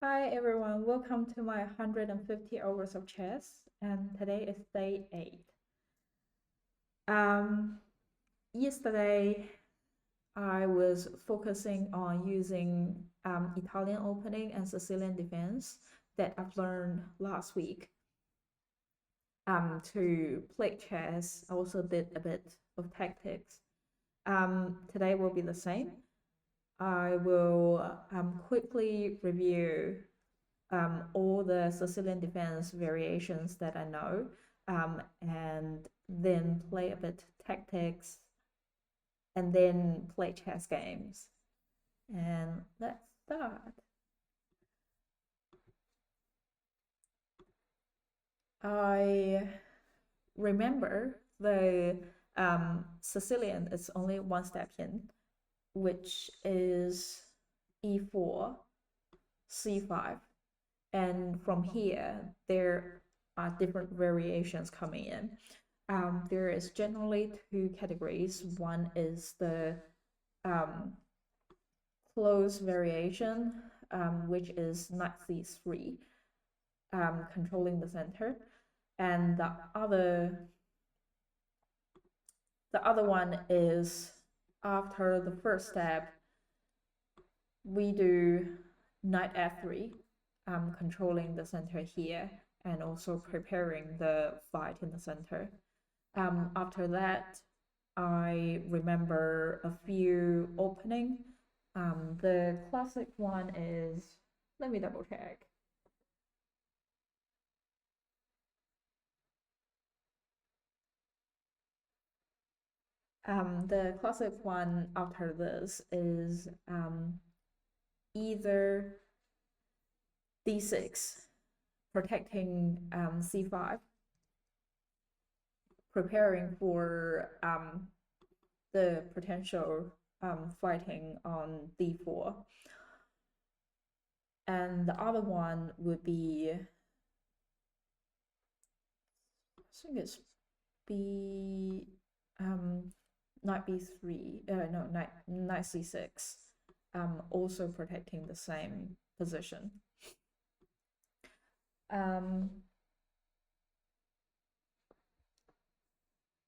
Hi everyone, welcome to my 150 hours of chess, and today is day 8. Um, Yesterday I was focusing on using Italian opening and Sicilian defense that I've learned last week to play chess. I also did a bit of tactics. Today will be the same. I will quickly review all the Sicilian defense variations that I know, and then play a bit tactics, and then play chess games. And let's start. I remember the Sicilian is only one step in, which is e4, c5. And from here, there are different variations coming in. There is generally two categories. One is the um, close variation, which is knight c3, controlling the center, and the other one is after the first step, we do knight f3, controlling the center here and also preparing the fight in the center. After that, I remember a few opening. The classic one is, let me double check. The classic one after this is either d6, protecting c5, preparing for the potential fighting on d4. And the other one would be, I think it's b knight b3, no, knight c6, also protecting the same position.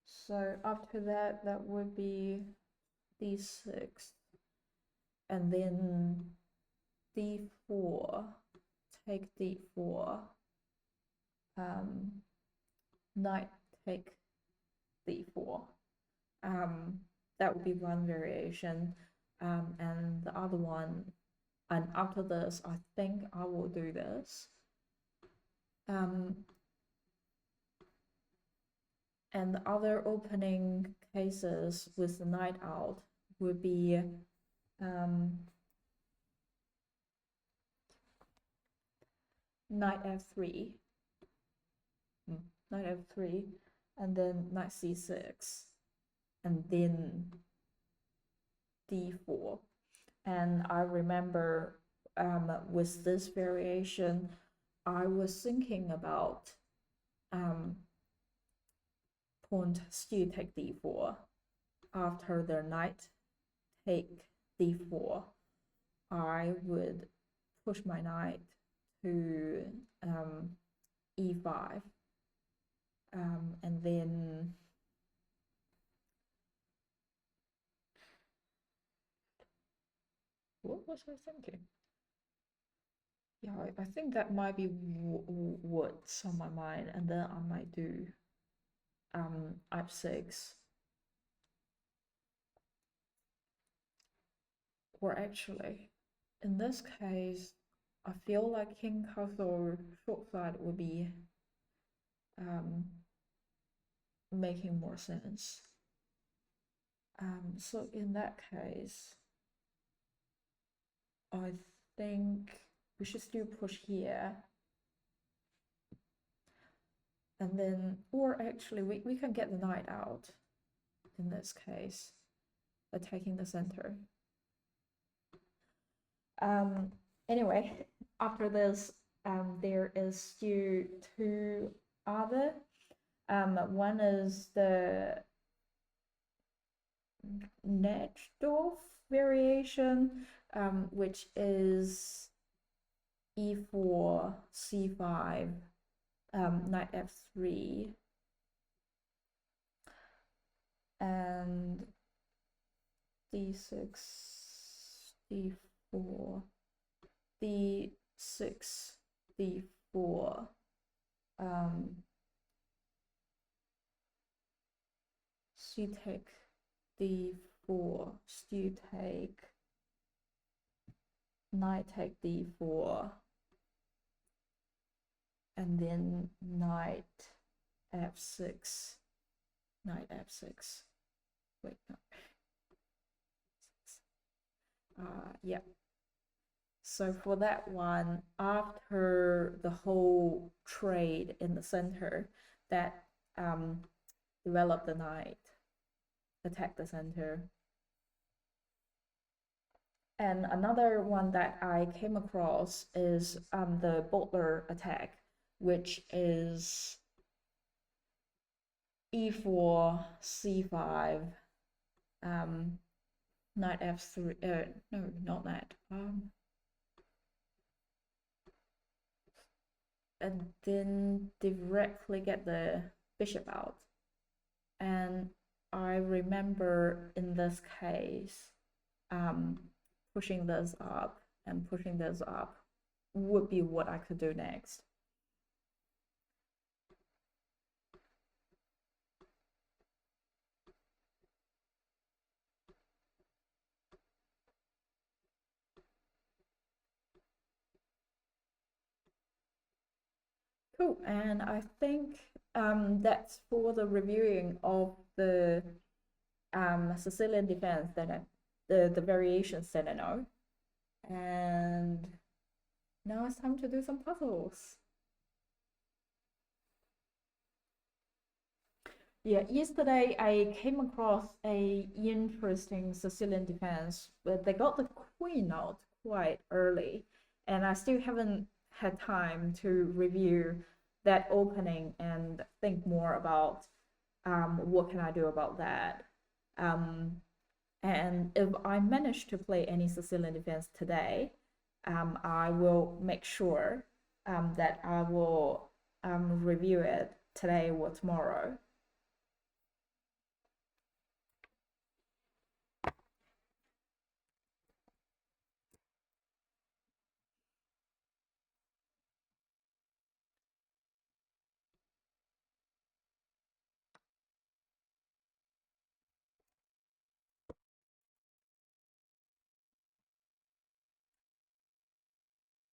So after that, that would be d6, and then d4, take d4, knight take d4. That would be one variation, and the other one, and after this, I think I will do this. And the other opening cases with the knight out would be knight f3, knight f3, and then knight c6, and then d4. And I remember with this variation, I was thinking about pawn still take d4 after the knight take d4. I would push my knight to e5, and then what was I thinking? Yeah, I think that might be what's on my mind, and then I might do f6, or actually, in this case, I feel like king castle short side would be making more sense. So in that case, I think we should still push here. And then, or actually, we can get the knight out in this case, attacking the center. Anyway, after this, there is still two other. One is the Netzdorf variation, which is e4, c5, knight f3, and d6, d4, d6, d4, c take d4, stew take, knight take d4, and then knight f6, knight f6. Wait, no. Yeah. So for that one, after the whole trade in the center, that developed the knight, attack the center. And another one that I came across is the Butler attack, which is e4, c5, knight f3. No, not that. And then directly get the bishop out. And I remember in this case, pushing this up and pushing this up would be what I could do next. Cool, and I think that's for the reviewing of the Sicilian defense that the variations that I know. And now it's time to do some puzzles. Yeah, yesterday I came across a interesting Sicilian defense, but they got the queen out quite early, and I still haven't had time to review that opening and think more about what can I do about that. And if I manage to play any Sicilian defense today, I will make sure that I will review it today or tomorrow.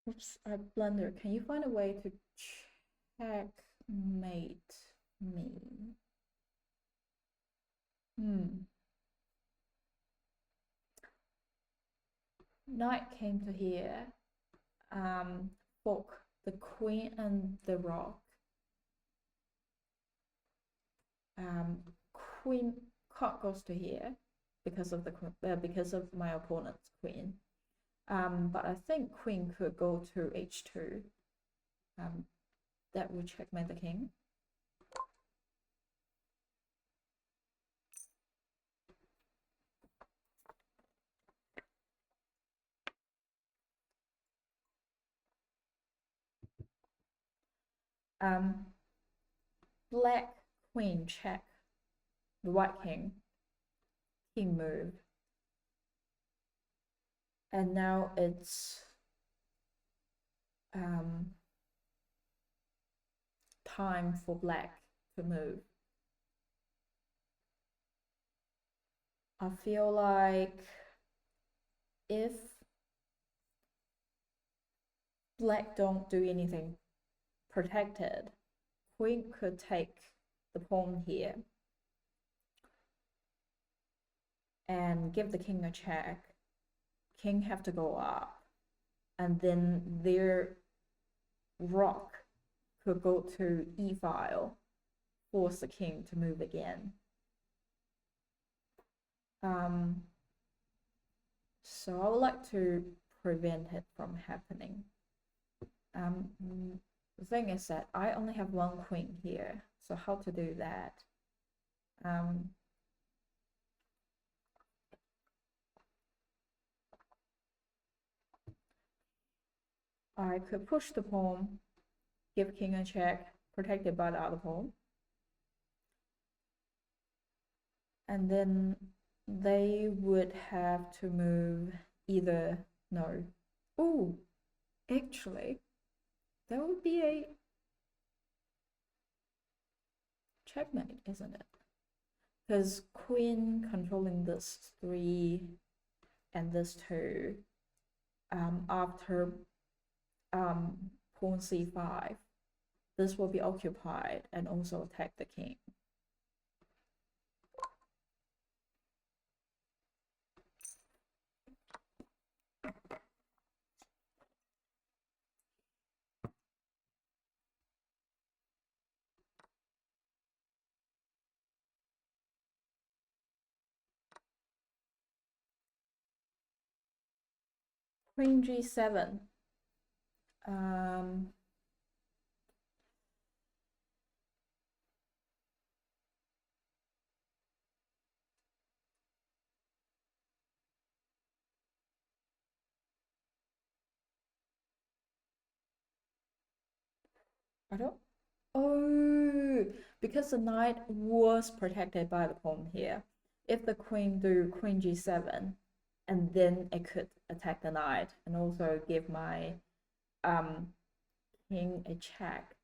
Oops, I blunder. Can you find a way to checkmate me? Knight came to here. Fork the queen and the rock. Queen cock goes to here because of my opponent's queen. But I think queen could go to h2. That would checkmate the king. Black queen check the white king. King move. And now it's time for black to move. I feel like if black don't do anything protected, queen could take the pawn here and give the king a check. King have to go up, and then their rock could go to e-file, force the king to move again. So I would like to prevent it from happening. The thing is that I only have one queen here, so how to do that? I could push the pawn, give king a check, protected by the other pawn. And then they would have to move either, no. Oh, actually, that would be a checkmate, isn't it? Because queen controlling this 3 and this 2 after pawn c5, this will be occupied and also attack the king. Queen g7. I don't. Oh, because the knight was protected by the pawn here. If the queen do queen g7, and then it could attack the knight and also give my king a check.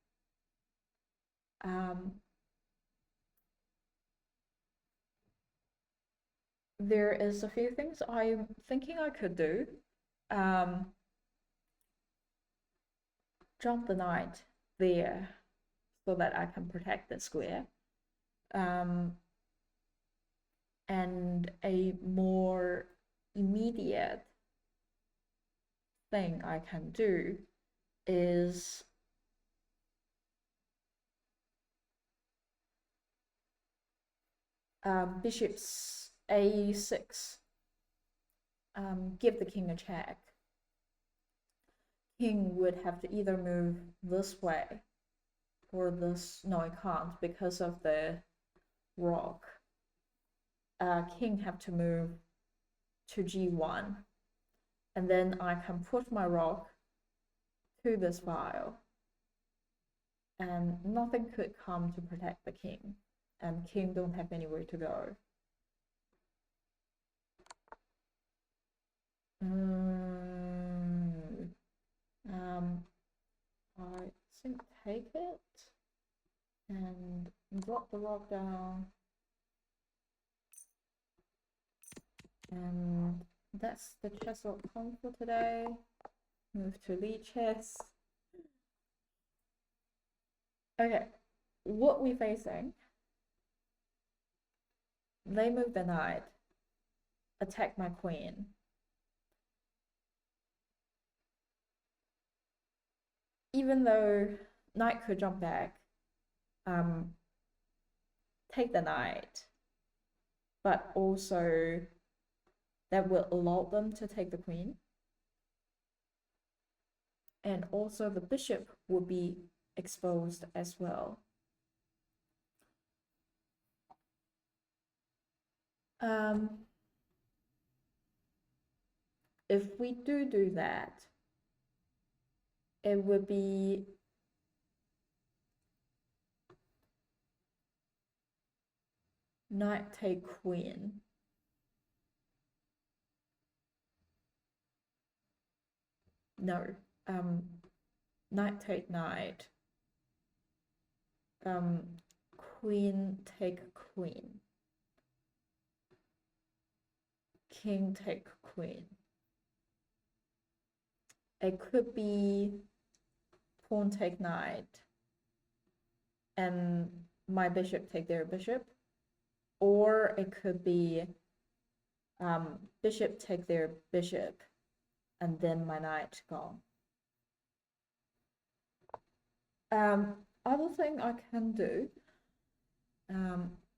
There is a few things I'm thinking I could do. Jump the knight there so that I can protect the square. And a more immediate thing I can do is bishop's a6. Give the king a check. King would have to either move this way or this. No, I can't because of the rock. King have to move to g1, and then I can put my rock to this file, and nothing could come to protect the king, and king don't have anywhere to go. I think take it and drop the rock down, and that's the chess.com for today. Move to lead chess. Okay, what we facing? They move the knight, attack my queen. Even though knight could jump back, take the knight, but also that will allow them to take the queen. And also the bishop would be exposed as well. If we do that, it would be knight take queen. No, knight take knight. Queen take queen. King take queen. It could be pawn take knight and my bishop take their bishop, or it could be bishop take their bishop and then my knight gone. Other thing I can do,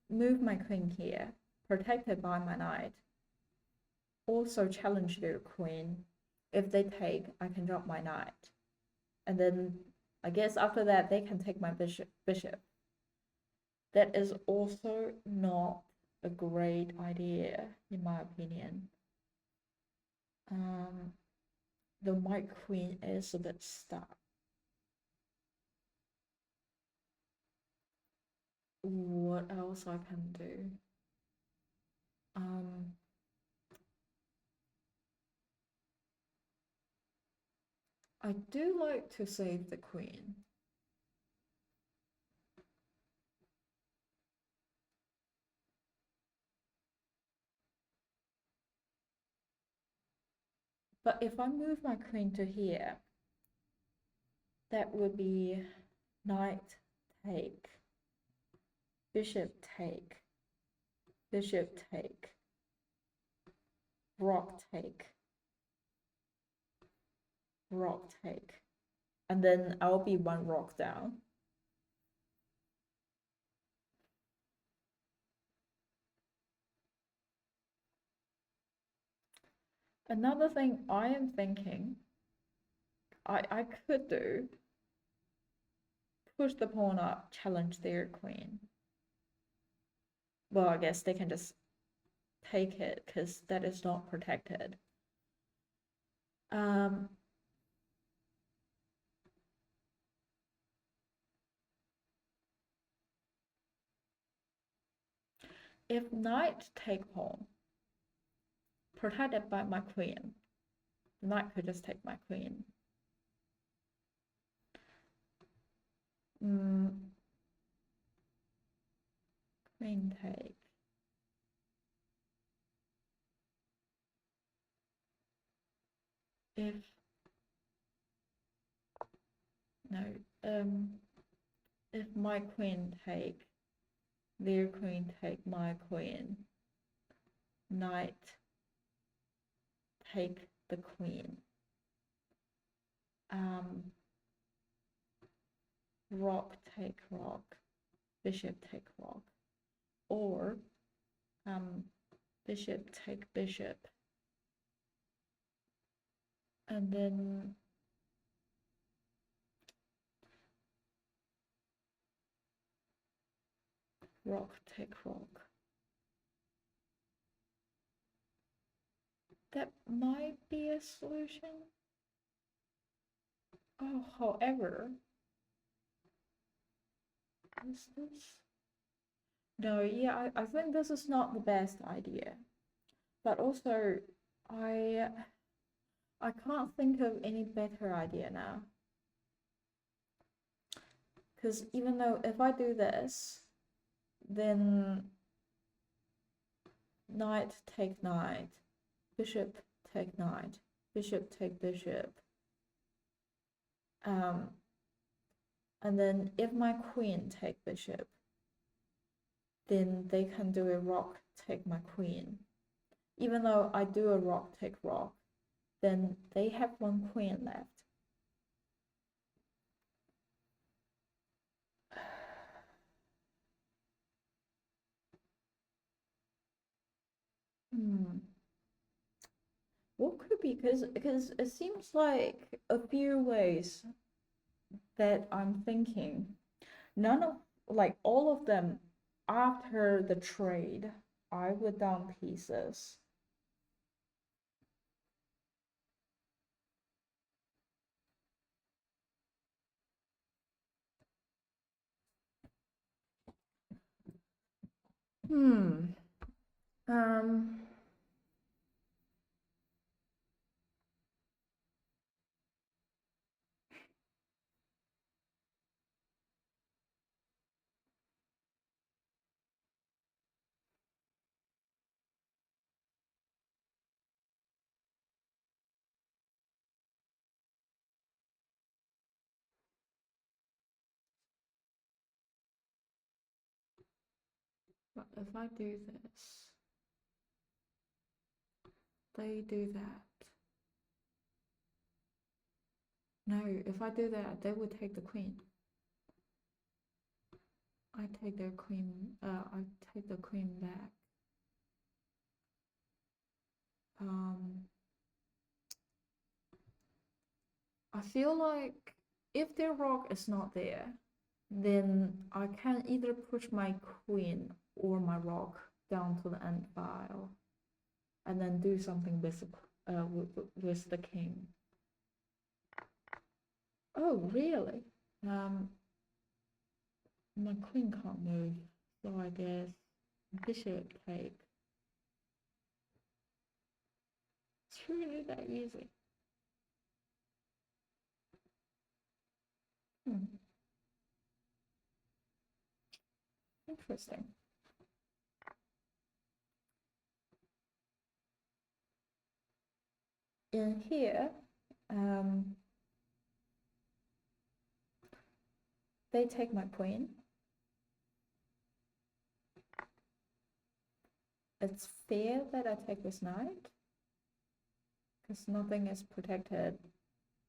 move my queen here, protected by my knight. Also challenge their queen. If they take, I can drop my knight. And then I guess after that, they can take my bishop. That is also not a great idea, in my opinion. the white queen is a bit stuck. What else I can do? I do like to save the queen. But if I move my queen to here, that would be knight take, bishop take, bishop take, rock take, rock take, and then I'll be one rock down. Another thing I am thinking I could do, push the pawn up, challenge their queen. Well, I guess they can just take it because that is not protected. If knight take pawn, protected by my queen, the knight could just take my queen. Queen take. If my queen take, their queen take my queen, knight take the queen, rock take rock, bishop take rock, or bishop take bishop, and then rock take rock. That might be a solution. Oh, however, is this? No, yeah, I think this is not the best idea. But also, I can't think of any better idea now. Because even though if I do this, then knight take knight, bishop take knight, bishop take bishop. And then if my queen take bishop, then they can do a rock take my queen. Even though I do a rock take rock, then they have one queen left. What could be, because it seems like a few ways that I'm thinking, none of, like all of them after the trade, I would down pieces. But if I do this, they do that. No, if I do that, they would take the queen. I take their queen, I take the queen back. I feel like if their rock is not there, then I can either push my queen or my rock down to the end file and then do something with the king. Oh, really? My queen can't move, so I guess bishop take. It's really that easy. Interesting. In here, they take my queen. It's fair that I take this knight, because nothing is protected.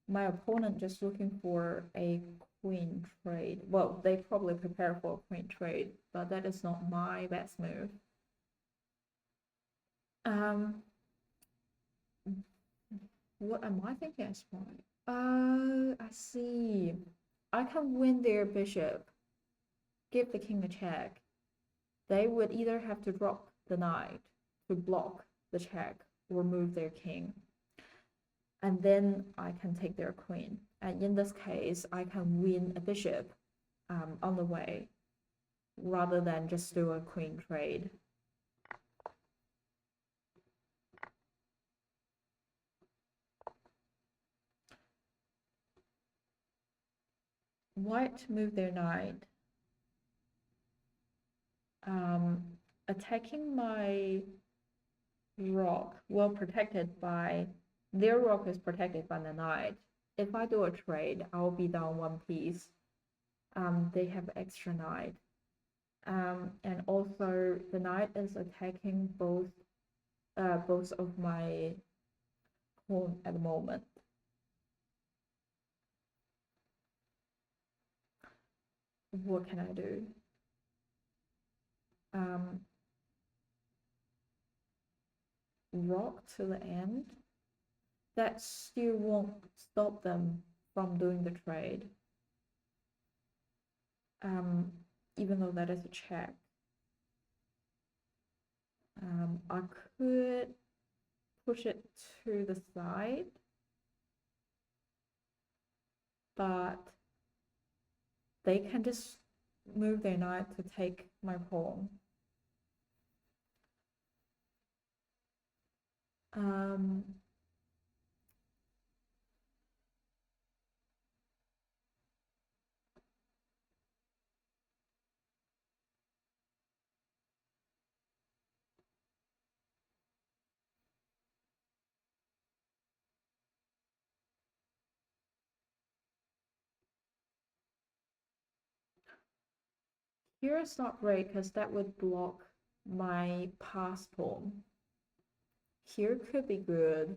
My opponent just looking for a queen trade. Well, they probably prepare for a queen trade, but that is not my best move. What am I thinking is right? I see. I can win their bishop, give the king a check. They would either have to drop the knight to block the check or move their king. And then I can take their queen. And in this case, I can win a bishop on the way rather than just do a queen trade. White move their knight. Attacking my rock, well protected by, their rock is protected by the knight. If I do a trade, I'll be down one piece. They have extra knight. And also the knight is attacking both of my pawn at the moment. What can I do? Rock to the end. That still won't stop them from doing the trade. Even though that is a check. I could push it to the side, but they can just move their knight to take my pawn. Here it's not great because that would block my pass pawn. Here could be good,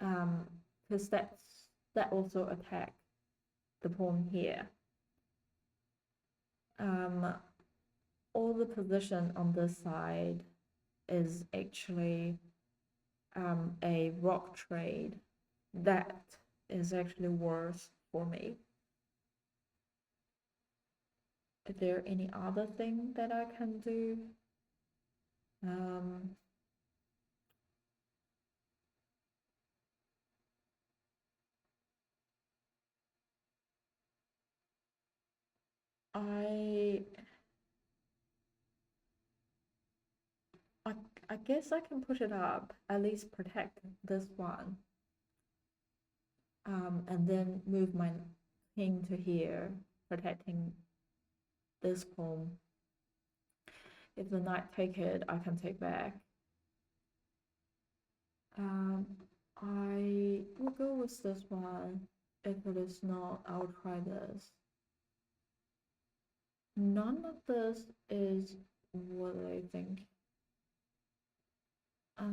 because that also attack the pawn here. All the position on this side is actually a rock trade. That is actually worse for me. Is there any other thing that I can do? I guess I can push it up, at least protect this one. And then move my king to here, protecting this pawn. If the knight take it, I can take back. I will go with this one. If it is not, I'll try this. None of this is what I think. I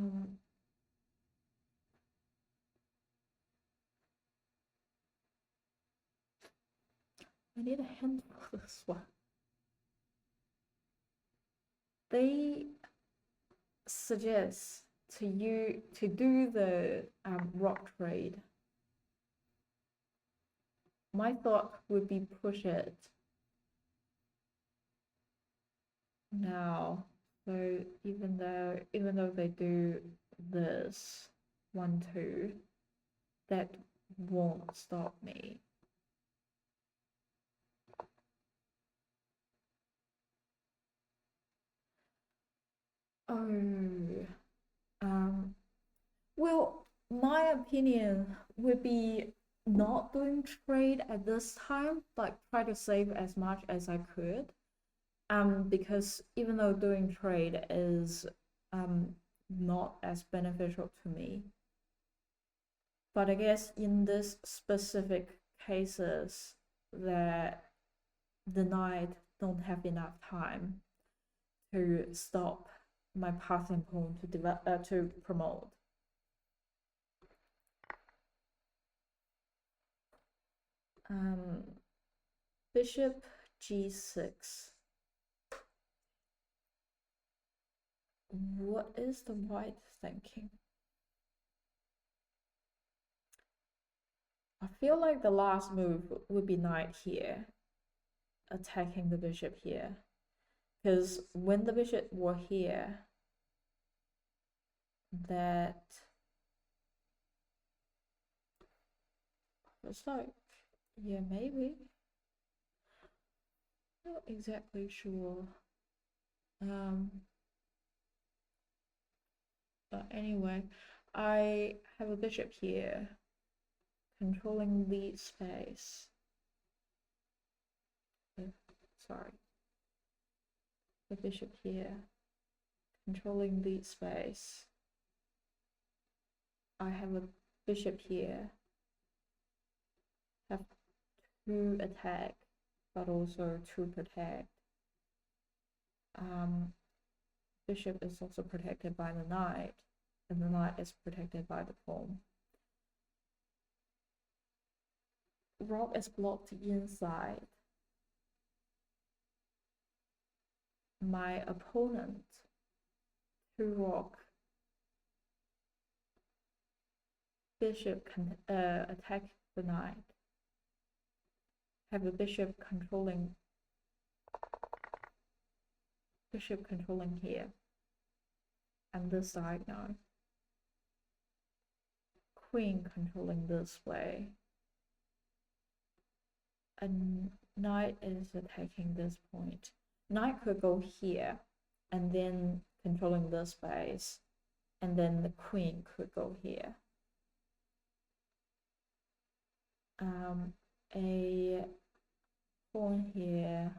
need a hint for this one. They suggest to you to do the rock trade. My thought would be push it now. So even though they do this 1-2, that won't stop me. Oh, well, my opinion would be not doing trade at this time, like try to save as much as I could. Because even though doing trade is not as beneficial to me, but I guess in this specific cases that the knight don't have enough time to stop my passing pawn to develop to promote. Bishop g6. What is the white thinking? I feel like the last move would be knight here, attacking the bishop here. Because when the bishop were here, that was like, yeah, maybe. Not exactly sure. But anyway, I have a bishop here, controlling the space. Sorry. The bishop here, controlling the space. I have a bishop here, have to attack, but also to protect. Bishop is also protected by the knight, and the knight is protected by the pawn. Rook is blocked inside. My opponent to rook. Bishop can attack the knight. Have a bishop controlling here, and this side now. Queen controlling this way. And knight is attacking this point. Knight could go here, and then controlling this space, and then the queen could go here. A pawn here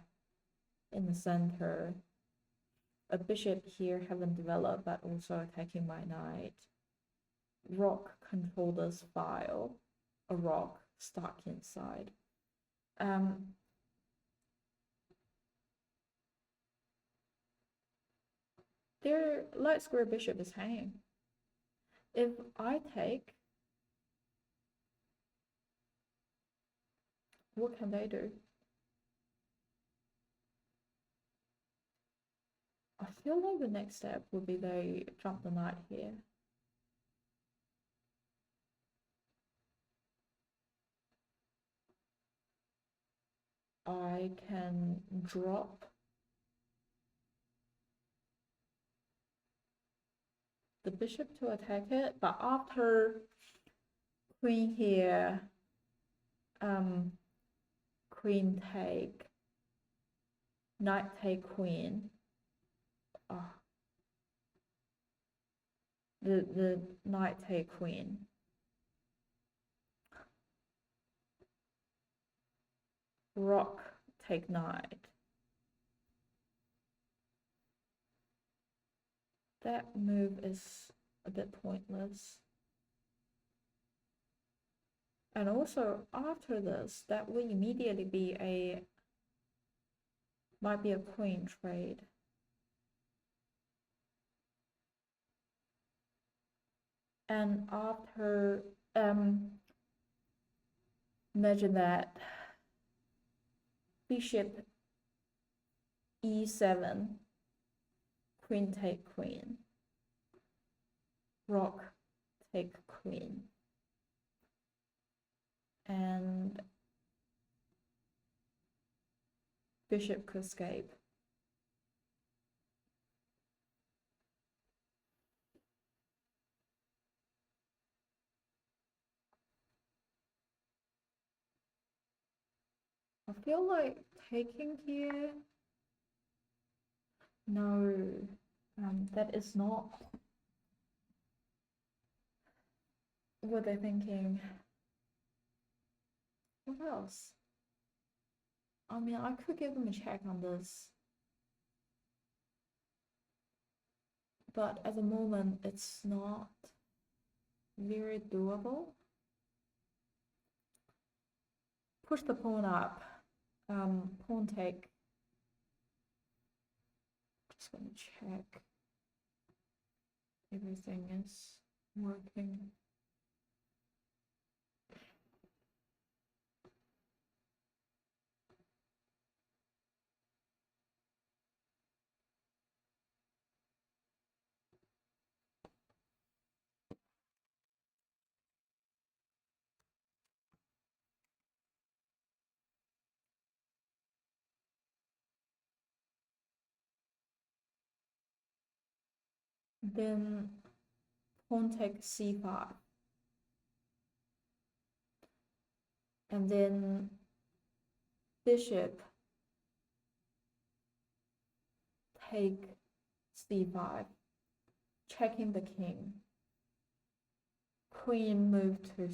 in the center. A bishop here haven't developed, but also attacking my knight. Rook control this file. A rook stuck inside. Their light square bishop is hanging. If I take, what can they do? I feel like the next step would be they jump the knight here. I can drop the bishop to attack it, but after queen here, queen take, knight take queen. The knight take queen. Rook take knight. That move is a bit pointless. And also after this, that will immediately be might be a queen trade. And after imagine that bishop e7, queen take queen, rook take queen, and bishop could escape. I feel like taking here. No. That is not what they're thinking. What else? I mean, I could give them a check on this, but at the moment it's not very doable. Push the pawn up. Pawn take. Just gonna check everything is working. Then pawn take c5. And then bishop take c5, checking the king. Queen move to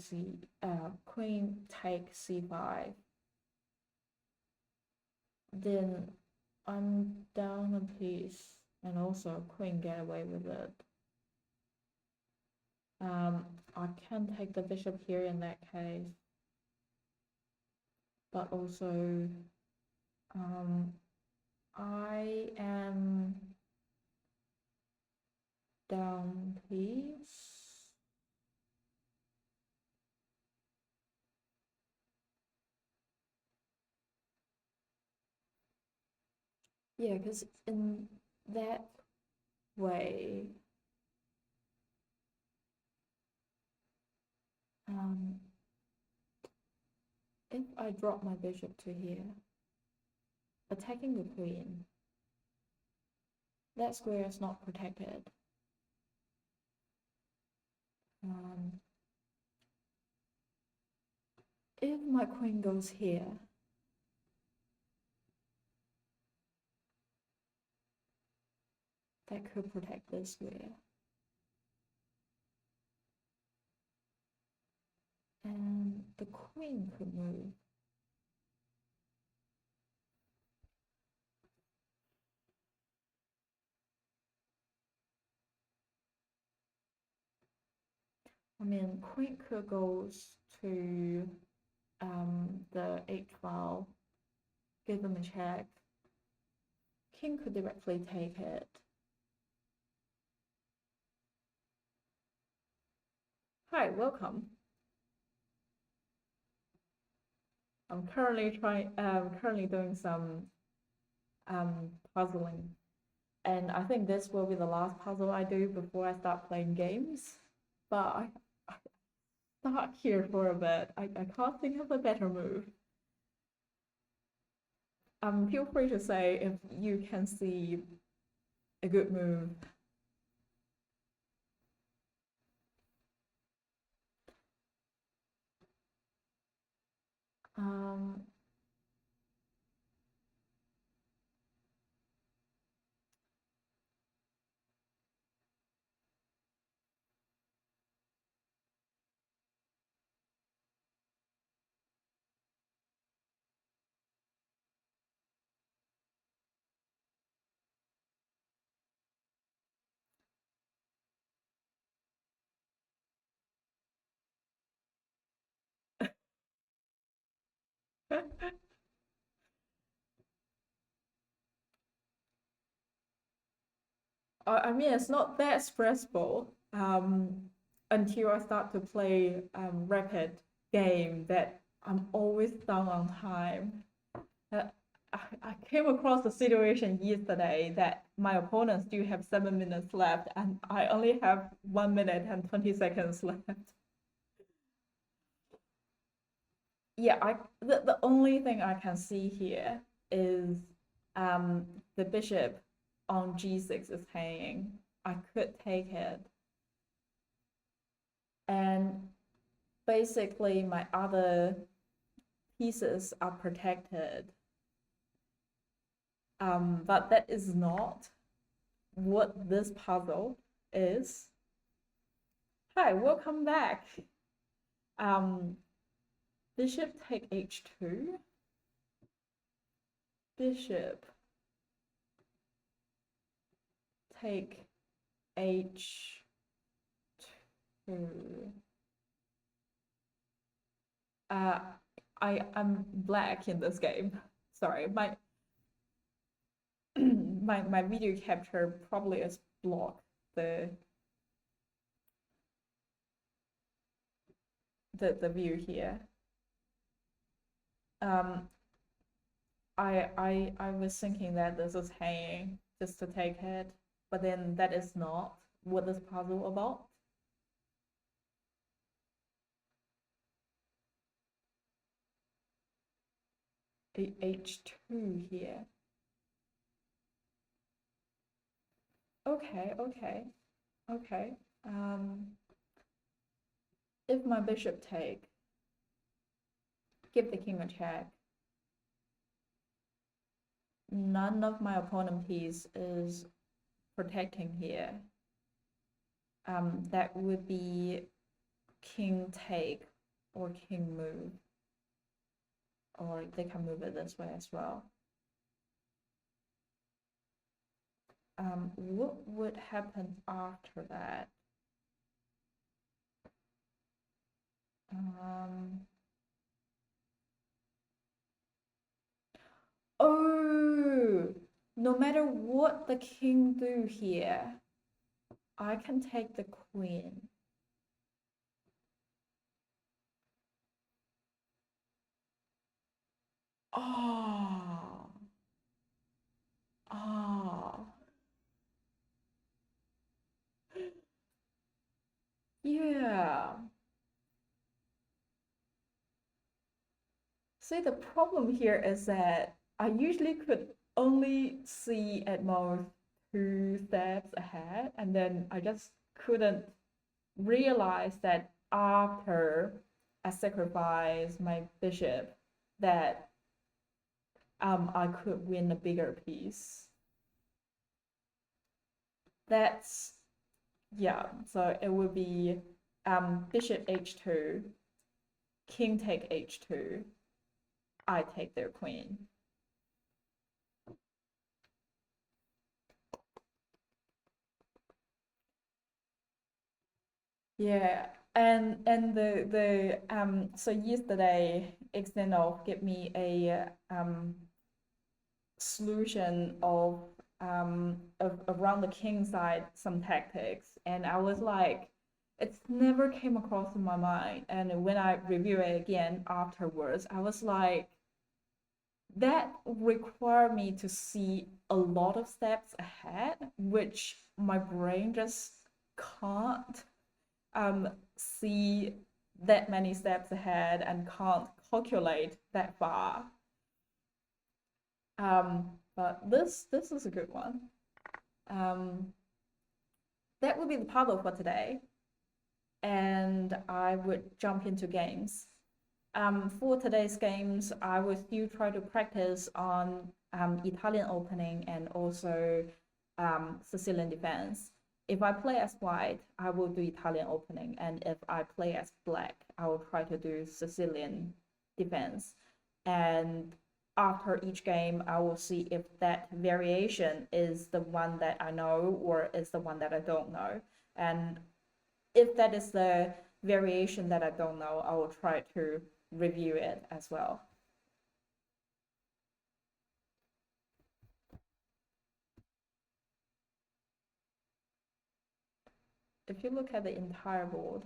queen take c5. Then I'm down a piece, and also queen get away with it. I can take the bishop here in that case, but also I am down piece. Yeah, because in that way, if I drop my bishop to here, attacking the queen, that square is not protected. If my queen goes here, that could protect this square. And the queen could move. I mean, queen could goes to the h file, give them a check. King could directly take it. Hi, welcome. I'm currently doing some puzzling, and I think this will be the last puzzle I do before I start playing games. But I stuck here for a bit. I can't think of a better move. Feel free to say if you can see a good move. I mean, it's not that stressful until I start to play rapid game that I'm always done on time. I came across a situation yesterday that my opponents do have 7 minutes left, and I only have 1 minute and 20 seconds left. Yeah, the only thing I can see here is the bishop on g6 is hanging. I could take it. And basically my other pieces are protected. But that is not what this puzzle is. Hi, welcome back. Bishop take h2. Bishop take h2. I'm black in this game. Sorry, my my video capture probably is blocked the view here. I was thinking that this is hanging just to take it, but then that is not what this puzzle about. H2 here. Okay. If my bishop take, give the king a check. None of my opponent piece is protecting here. That would be king take or king move. Or they can move it this way as well. What would happen after that? Oh, no matter what the king do here, I can take the queen. Oh. Yeah. See, the problem here is that I usually could only see at most 2 steps ahead, and then I just couldn't realize that after I sacrifice my bishop, that I could win a bigger piece. That's, yeah, so it would be bishop h2, king take h2, I take their queen. Yeah, and so yesterday Xenov gave me a solution of around the king side some tactics, and I was like, it's never came across in my mind. And when I review it again afterwards, I was like, that required me to see a lot of steps ahead, which my brain just can't see that many steps ahead and can't calculate that far. But this is a good one. That would be the puzzle for today, and I would jump into games. For today's games, I will still try to practice on Italian opening and also Sicilian defense. If I play as white, I will do Italian opening, and if I play as black, I will try to do Sicilian defense. And after each game, I will see if that variation is the one that I know or is the one that I don't know. And if that is the variation that I don't know, I will try to review it as well. If you look at the entire board,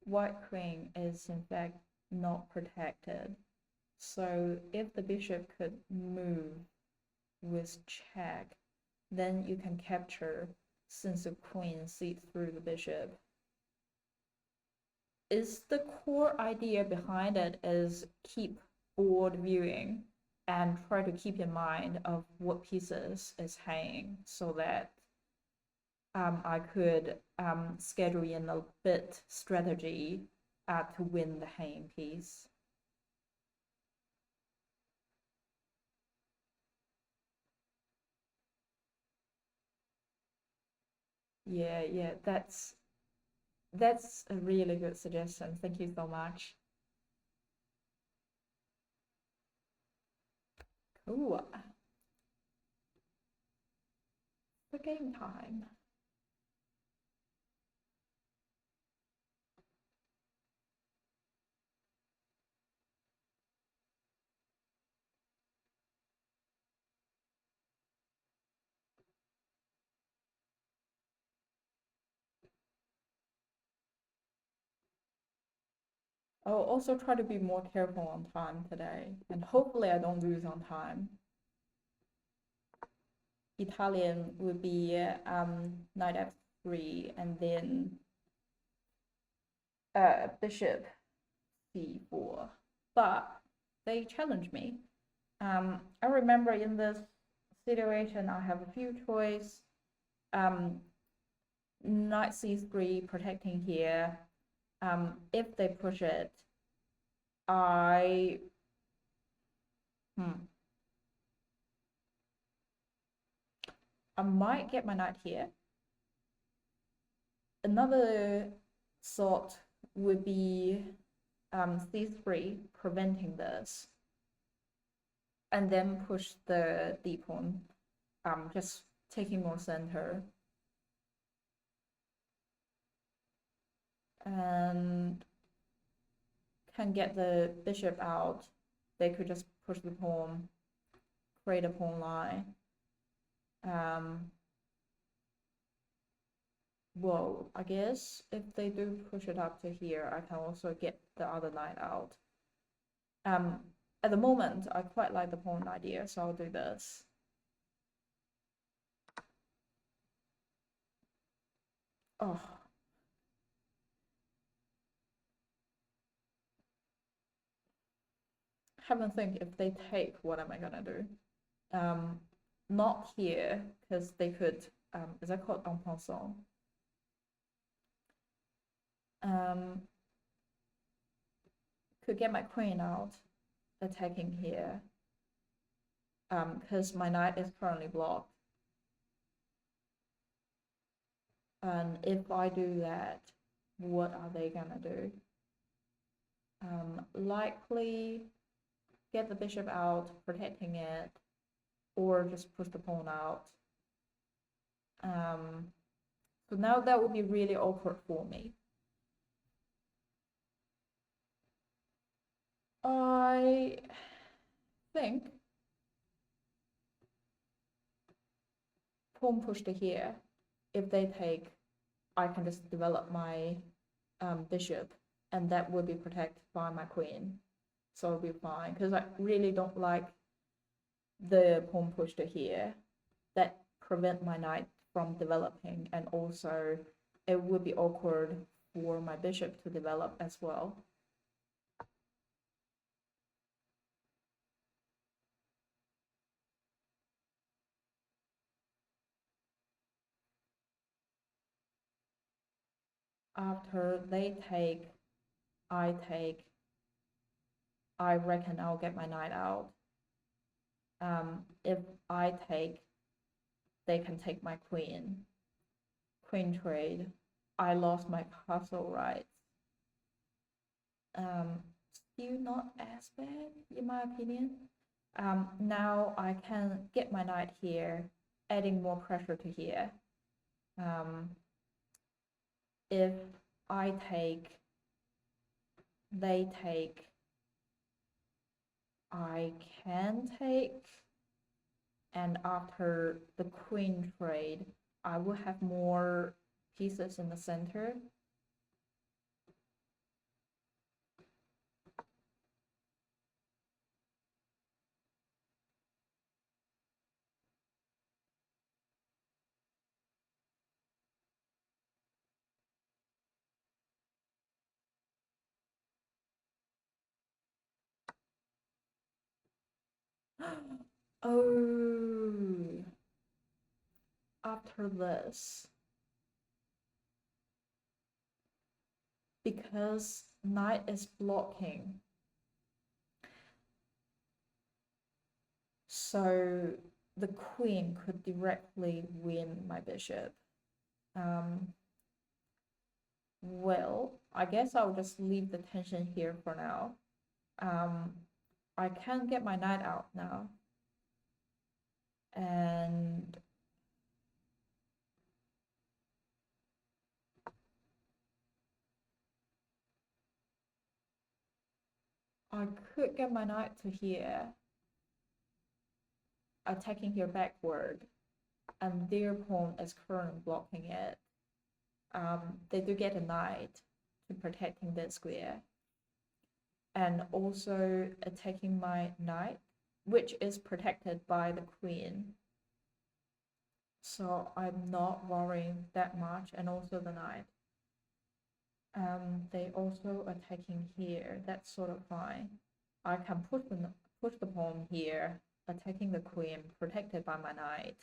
white queen is in fact not protected. So if the bishop could move with check, then you can capture since the queen sees through the bishop. Is the core idea behind it is keep board viewing and try to keep in mind of what pieces is hanging, so that I could schedule in a bit strategy to win the hanging piece. Yeah, that's a really good suggestion. Thank you so much. Cool. The game time. I'll also try to be more careful on time today, and hopefully I don't lose on time. Italian would be knight f3 and then bishop c4. But they challenge me. I remember in this situation I have a few choices. Knight c3 protecting here. If they push it, I might get my knight here. Another thought would be c3 preventing this, and then push the d pawn, just taking more center. And can get the bishop out. They could just push the pawn, create a pawn line. Well, I guess if they do push it up to here, I can also get the other knight out. At the moment, I quite like the pawn idea, so I'll do this. Oh. Haven't think if they take, what am I gonna do? Not here, because they could, is that called en passant? Could get my queen out, attacking here, because my knight is currently blocked. And if I do that, what are they gonna do? Likely get the bishop out, protecting it, or just push the pawn out. So now that would be really awkward for me. I think pawn push to here. If they take, I can just develop my bishop, and that would be protected by my queen. So it'll be fine, because I really don't like the pawn push to here. That prevent my knight from developing, and also it would be awkward for my bishop to develop as well. After they take, I take, I reckon I'll get my knight out. If I take, they can take my queen. Queen trade. I lost my castle rights. Still not as bad, in my opinion. Now I can get my knight here, adding more pressure to here. If I take, they take, I can take, and after the queen trade, I will have more pieces in the center. Oh, after this, because knight is blocking, so the queen could directly win my bishop. Well, I guess I'll just leave the tension here for now. I can get my knight out now. And I could get my knight to here, attacking here backward, and their pawn is currently blocking it. They do get a knight to protecting this square, and also attacking my knight, which is protected by the queen. So I'm not worrying that much, and also the knight. They also attacking here. That's sort of fine. I can push the pawn here, attacking the queen, protected by my knight.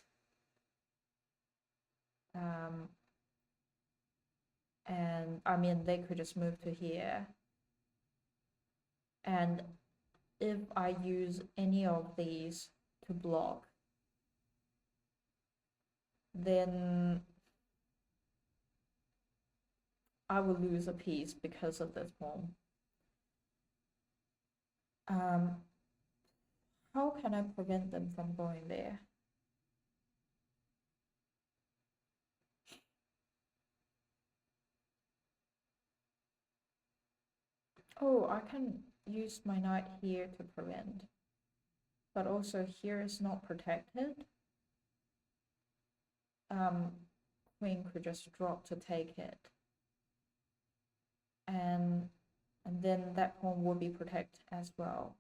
And I mean, they could just move to here. And if I use any of these to block, then I will lose a piece because of this pawn. How can I prevent them from going there? Oh, I can use my knight here to prevent. But also here is not protected. Queen could just drop to take it. And then that pawn will be protected as well.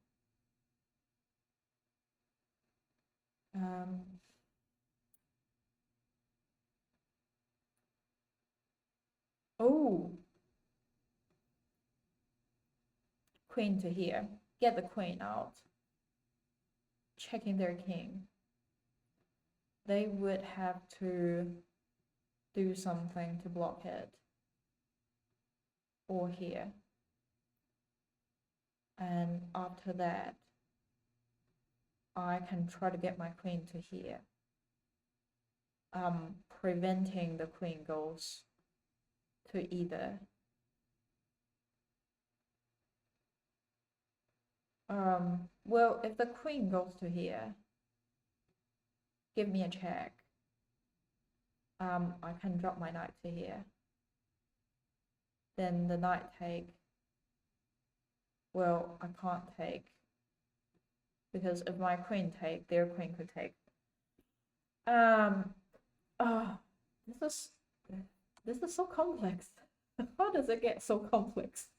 Oh, queen to here. Get the queen out. Checking their king. They would have to do something to block it. Or here. And after that, I can try to get my queen to here. Preventing the queen goes to either. Well, if the queen goes to here, give me a check. I can drop my knight to here. Then the knight take. Well, I can't take. Because if my queen take, their queen could take. This is so complex. How does it get so complex?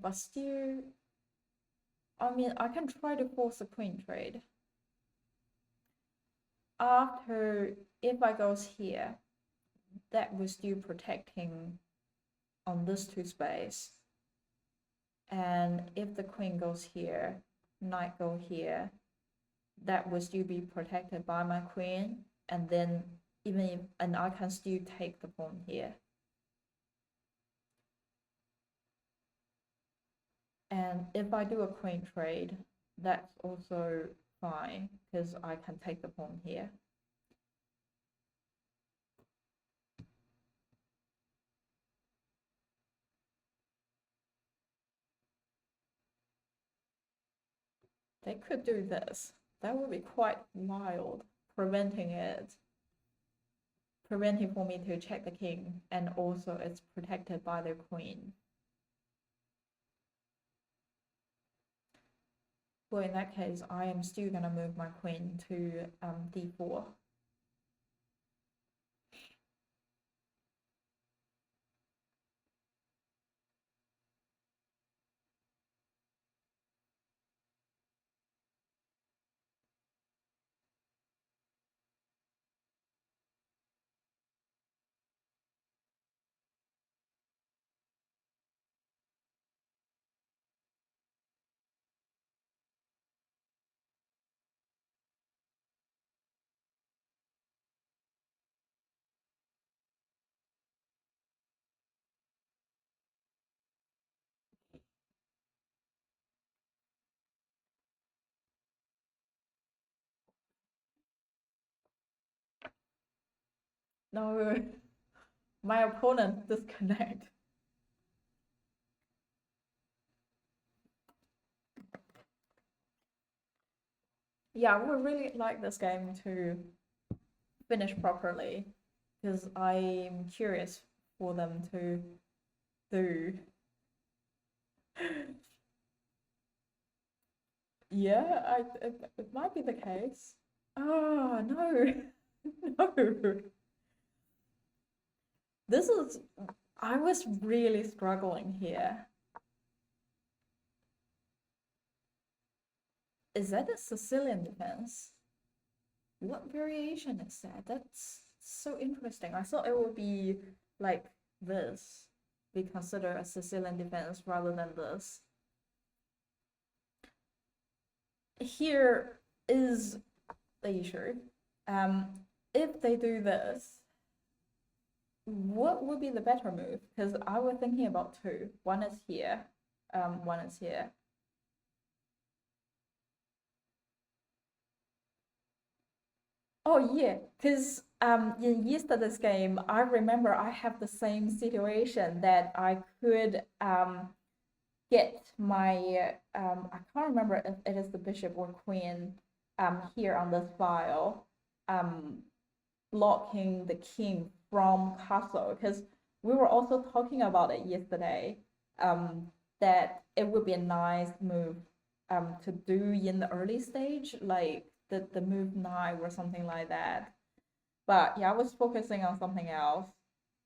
But still, I mean, I can try to force a queen trade. After, if I goes here, that was still protecting on this two space. And if the queen goes here, knight go here, that will still be protected by my queen. And then even if, and I can still take the pawn here. And if I do a queen trade, that's also fine because I can take the pawn here. They could do this. That would be quite wild, preventing for me to check the king, and also it's protected by the queen. Well, in that case, I am still gonna move my queen to d4. No, my opponent disconnect. Yeah, I would really like this game to finish properly because I'm curious for them to do. Yeah, it might be the case. Oh, no. No. This is, I was really struggling here. Is that a Sicilian defense? What variation is that? That's so interesting. I thought it would be like this, be considered a Sicilian defense rather than this. Here is the issue. If they do this, what would be the better move? Because I was thinking about two. One is here, one is here. Oh yeah, because in yesterday's game, I remember I have the same situation that I could get my I can't remember if it is the bishop or queen here on this file blocking the king from castle, because we were also talking about it yesterday, that it would be a nice move to do in the early stage, like the move 9 or something like that. But yeah, I was focusing on something else.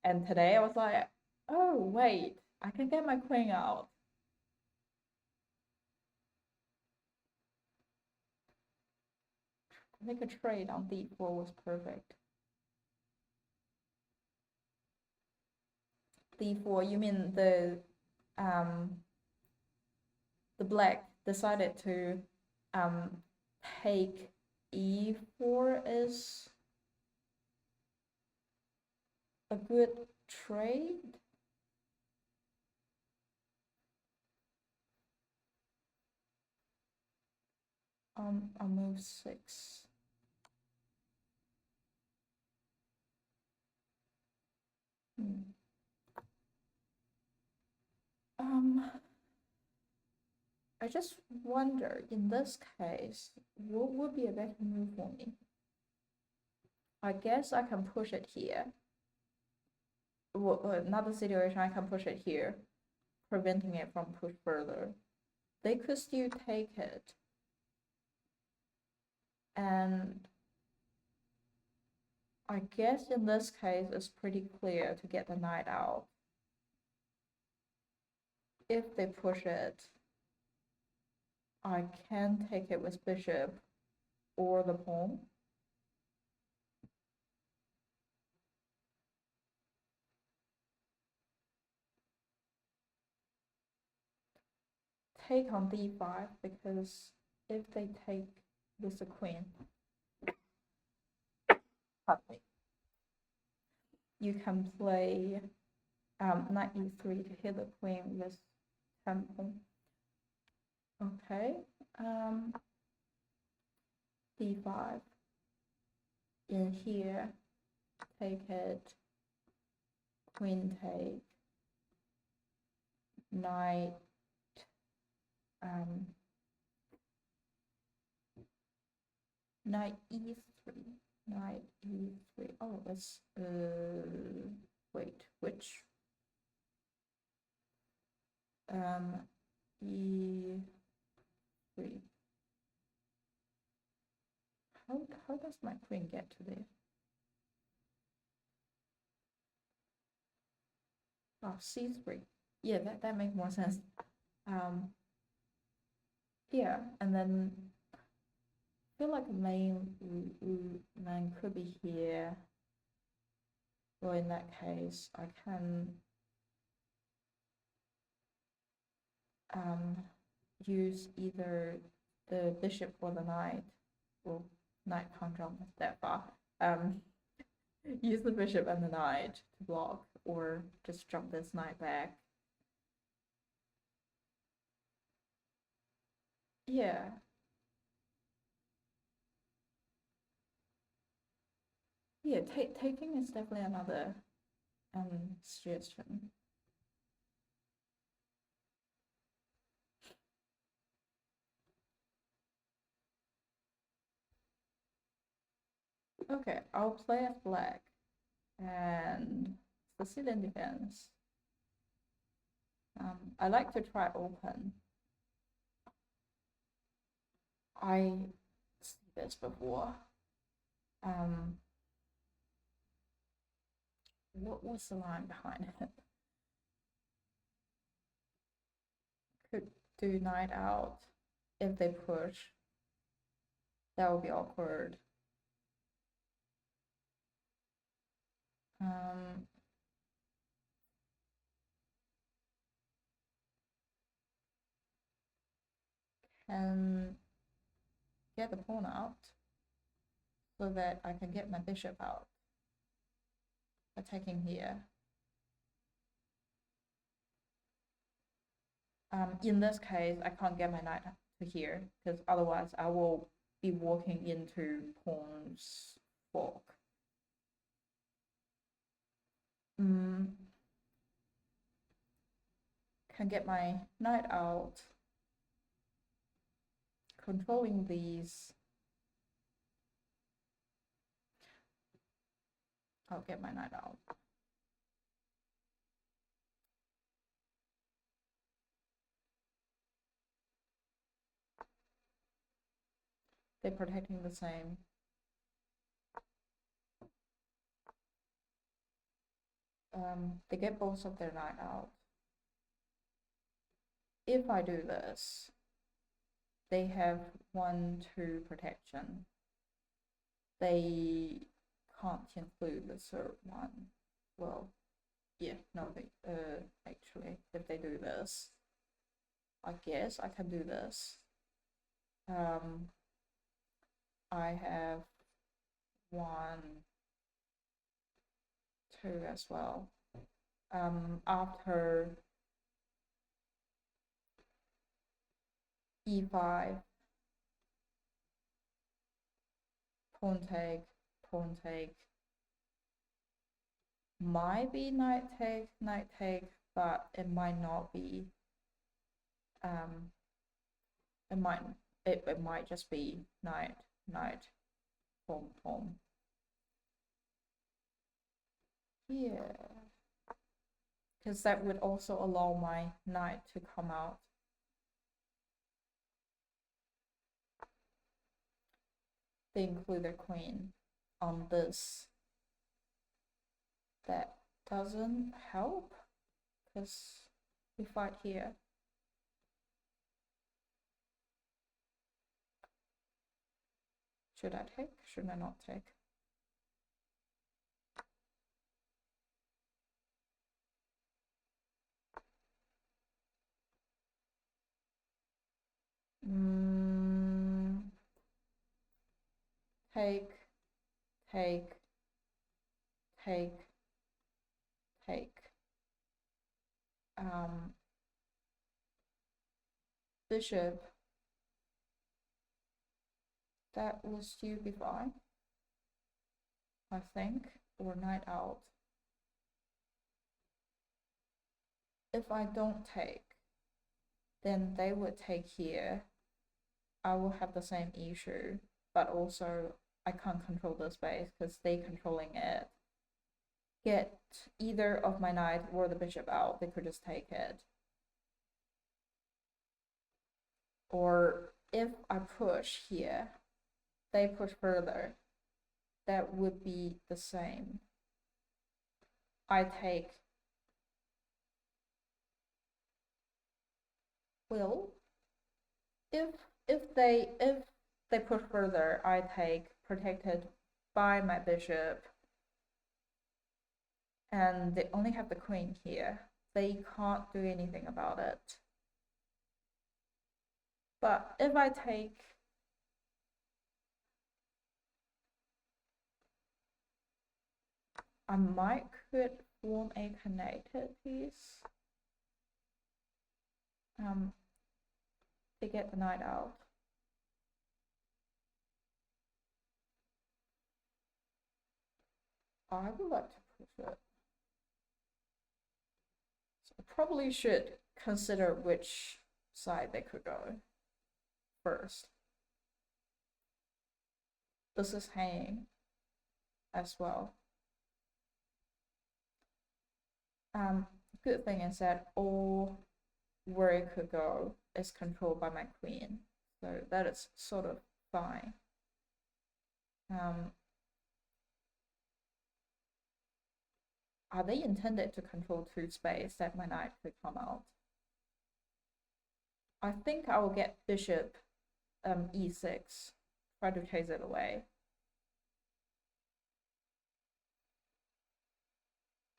And today I was like, oh wait, I can get my queen out. Make a trade on d4 was perfect. d4, you mean the black decided to take e4 is a good trade? I'll move 6. I just wonder, in this case, what would be a better move for me? I guess I can push it here. Well, another situation, I can push it here, preventing it from push further. They could still take it. And I guess in this case, it's pretty clear to get the knight out. If they push it, I can take it with bishop or the pawn. Take on d5, because if they take with the queen, you can play knight e3 to hit the queen with temple. Okay, d5. In here, take it, queen take, knight, knight e3, knight e3. Oh, let's wait, which e3. How does my queen get to there? Oh, c3. Yeah, that makes more sense. Yeah, and then I feel like the main line could be here. Well, in that case, I can use either the bishop or the knight. Well, knight can't jump that far. Use the bishop and the knight to block, or just jump this knight back. Yeah. Yeah, taking is definitely another suggestion. Okay, I'll play as black and Sicilian Defense. I like to try open. I see this before. What was the line behind it? Could do night out if they push. That would be awkward. And get the pawn out so that I can get my bishop out. Attacking here. In this case, I can't get my knight to here because otherwise I will be walking into pawn's fork. Can get my knight out, controlling these. I'll get my knight out. They're protecting the same. They get both of their knight out. If I do this, they have 1-2 protection. They can't include the third one. Well, yeah, no, they actually, if they do this, I guess I can do this. I have 1, 2 as well. After e5, pawn take, might be knight take, but it might not be. It might just be knight, pawn. Yeah, because that would also allow my knight to come out. They include their queen on this. That doesn't help because we fight here. Should I take? Should I not take? Take. Bishop. That will still be fine, I think, or knight out. If I don't take, then they would take here. I will have the same issue, but also I can't control the space because they're controlling it. Get either of my knight or the bishop out, they could just take it. Or if I push here, they push further, that would be the same. I take. Well, if they push further, I take, protected by my bishop, and they only have the queen here. They can't do anything about it. But if I take, I might could form a connected piece. They get the knight out. I would like to push it. So I probably should consider which side they could go first. This is hanging as well. Good thing is that all where it could go is controlled by my queen, so that is sort of fine. Are they intended to control 2 space that my knight could come out? I think I will get bishop e6, try to chase it away.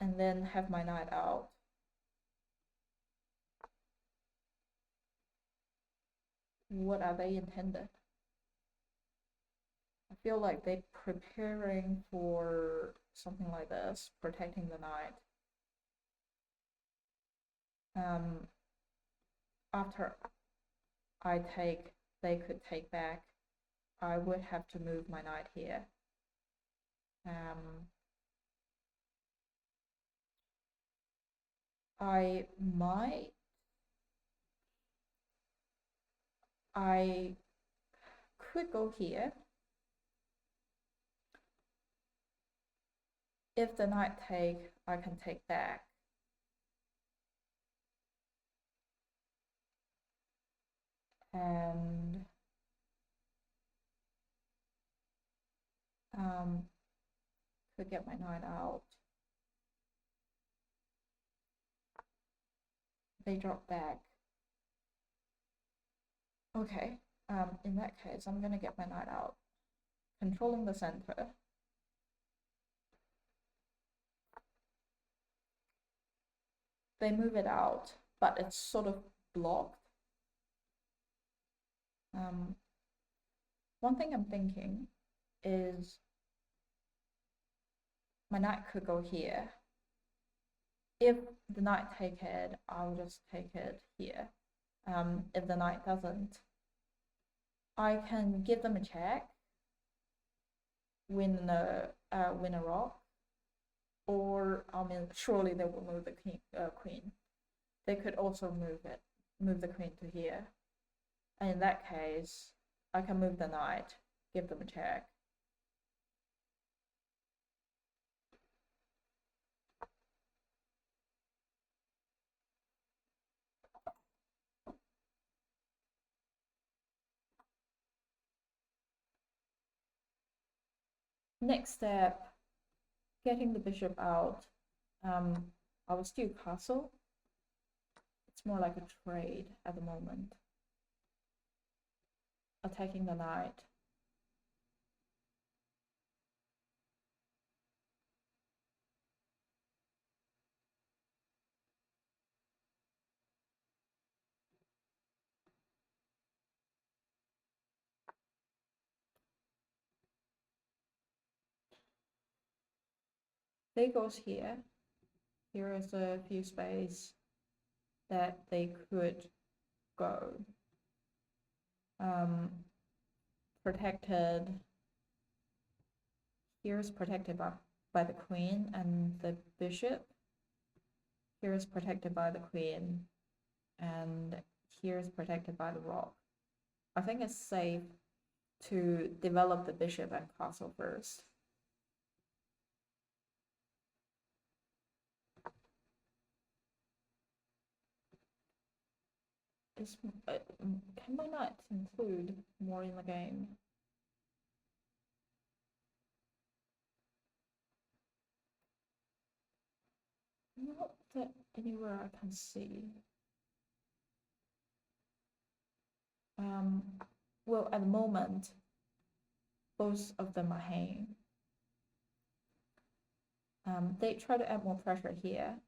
And then have my knight out. What are they intended? I feel like they're preparing for something like this, protecting the knight. After I take, they could take back. I would have to move my knight here. I could go here. If the knight take, I can take back. And could get my knight out. They drop back. Okay, in that case, I'm gonna get my knight out, controlling the center. They move it out, but it's sort of blocked. One thing I'm thinking is my knight could go here. If the knight take it, I'll just take it here. If the knight doesn't, I can give them a check, win a rock, or I mean, surely they will move the queen. They could also move the queen to here. And in that case, I can move the knight, give them a check. Next step, getting the bishop out. I will still castle. It's more like a trade at the moment. Attacking the knight. They goes here. Here is a few space that they could go. Protected. Here is protected by the queen and the bishop. Here is protected by the queen, and here is protected by the rock. I think it's safe to develop the bishop and castle first. Can my knight include more in the game? Not that anywhere I can see. Well, at the moment, both of them are hanging. They try to add more pressure here.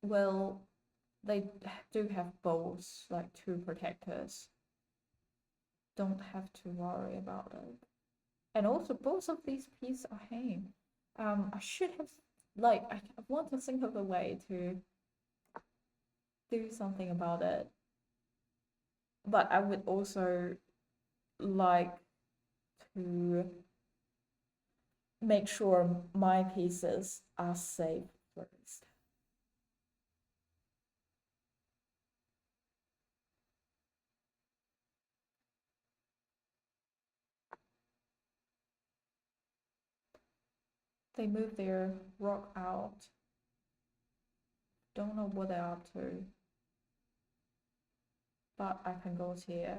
Well, they do have both, like 2 protectors. Don't have to worry about it. And also, both of these pieces are hanging. I should have, like, I want to think of a way to do something about it. But I would also like to make sure my pieces are safe first. They move their rock out. Don't know what they're up to. But I can go here.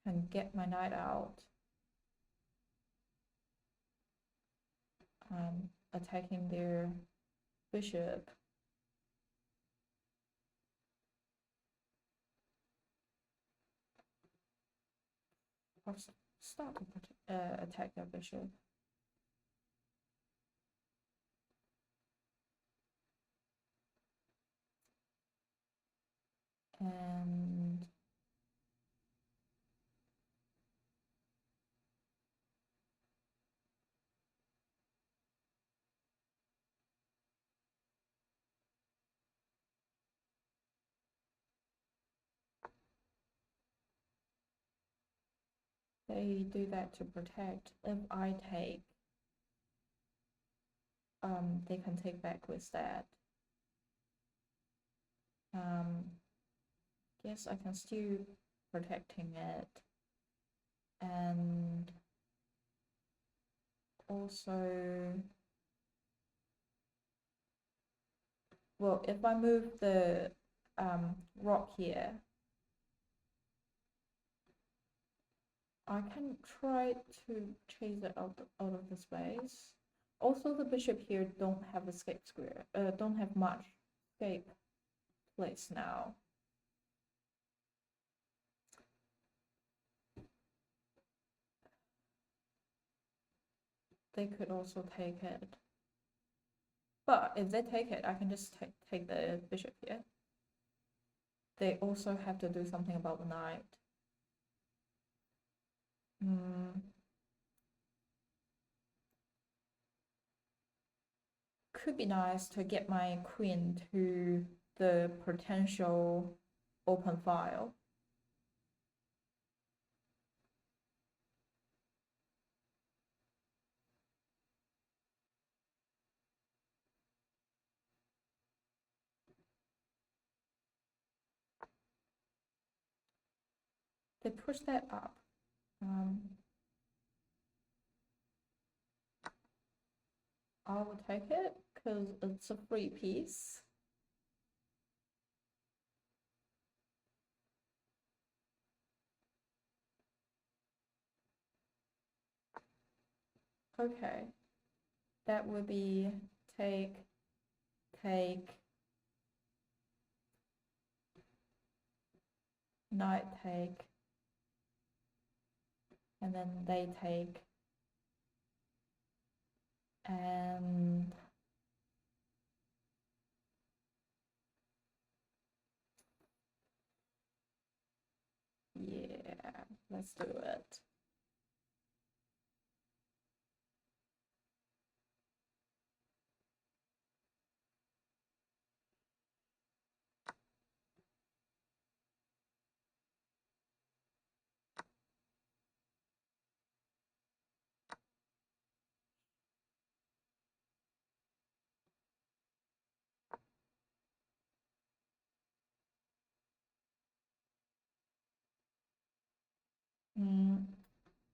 And get my knight out. Attacking their bishop. Or start to attack their bishop. And they do that to protect. If I take, they can take back with that. Yes, I can still protecting it. And also, well, if I move the rock here, I can try to chase it out of the space. Also, the bishop here don't have escape square, don't have much escape place now. They could also take it. But if they take it, I can just take the bishop here. They also have to do something about the knight. Could be nice to get my queen to the potential open file. They push that up. I will take it because it's a free piece. Okay, that would be take, knight take, and then they take, and yeah, let's do it.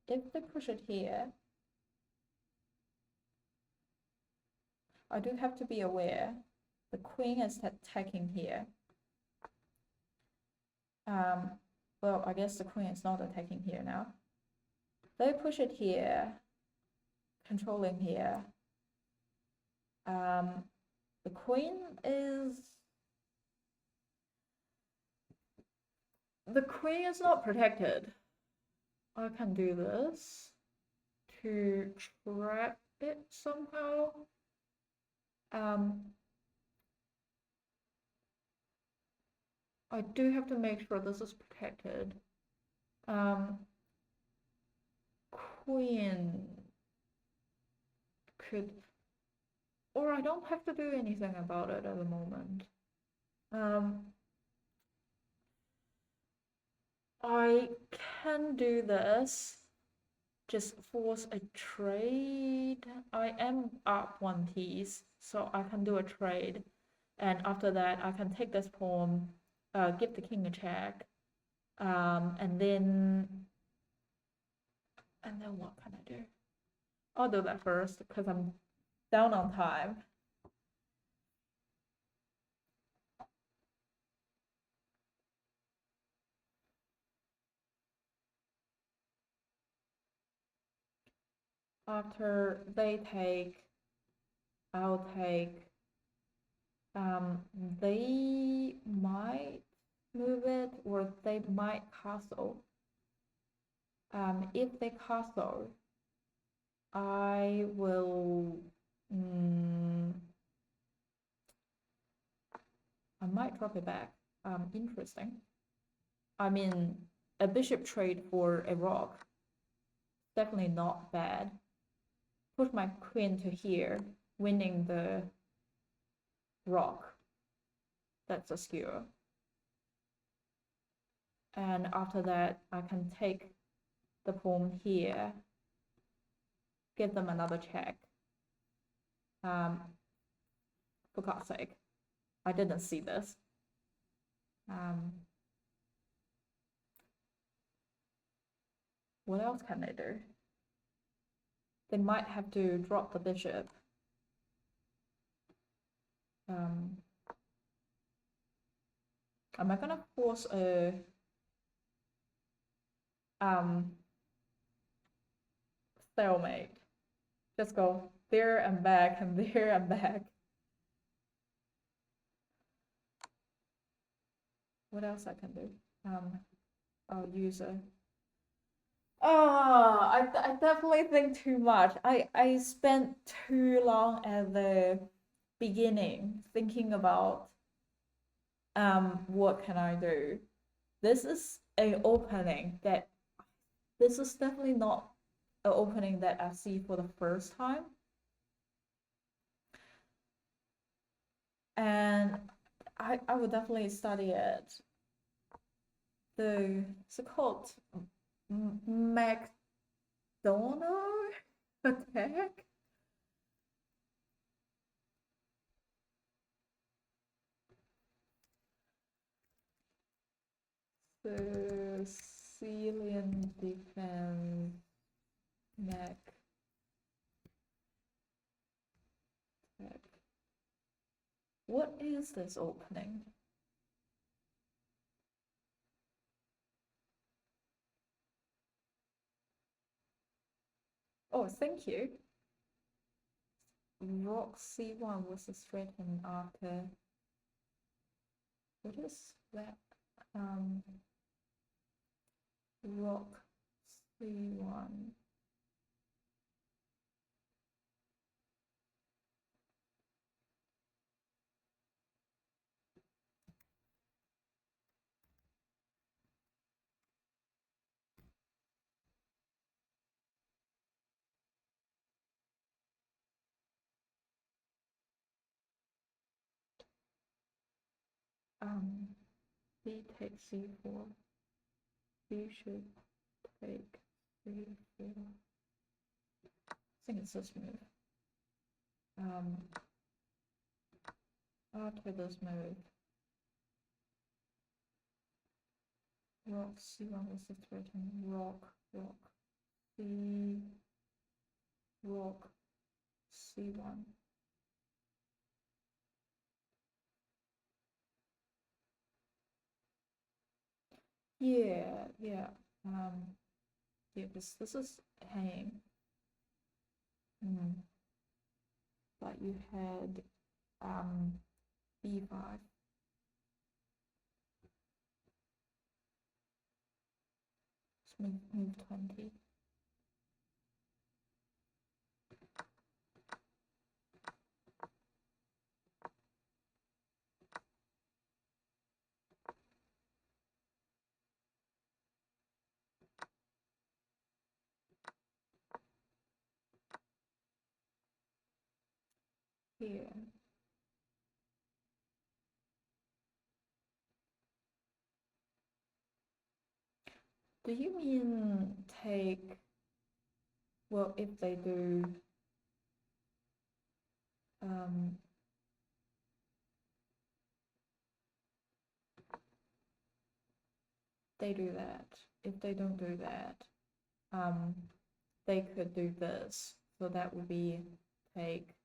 If they push it here, I do have to be aware the queen is attacking here. Well, I guess the queen is not attacking here now. They push it here, controlling here. The queen is not protected. I can do this to trap it somehow. I do have to make sure this is protected. Queen could, or I don't have to do anything about it at the moment. I can do this. Just force a trade. I am up one piece, so I can do a trade. And after that, I can take this pawn, give the king a check, and then what can I do? I'll do that first because I'm down on time. After they take, I'll take. They might move it or they might castle. If they castle, I will. I might drop it back. Interesting. I mean, a bishop trade for a rock, definitely not bad. Put my queen to here, winning the rock. That's a skewer. And after that, I can take the pawn here, give them another check. For God's sake, I didn't see this. What else can they do? They might have to drop the bishop. Am I gonna force a stalemate? Just go there and back and there and back. What else I can do? I'll use a. Oh, I definitely think too much. I spent too long at the beginning thinking about what can I do. This is an opening that this is definitely not an opening that I see for the first time. And I would definitely study it. It's called McDonald attack. Sicilian Defense Mac attack. What is this opening? Oh, thank you. Rock C1 was straightened after. What is that? Rock C1. B takes C4. B should take C4. I think it's this move. After this move, rock C1 was threatened. Rock C, rock C1. Yeah. Yeah, this is hanging. But you had B5. Let's move 20. Here. Do you mean take, well, if they do, they do that. If they don't do that, they could do this. So that would be take,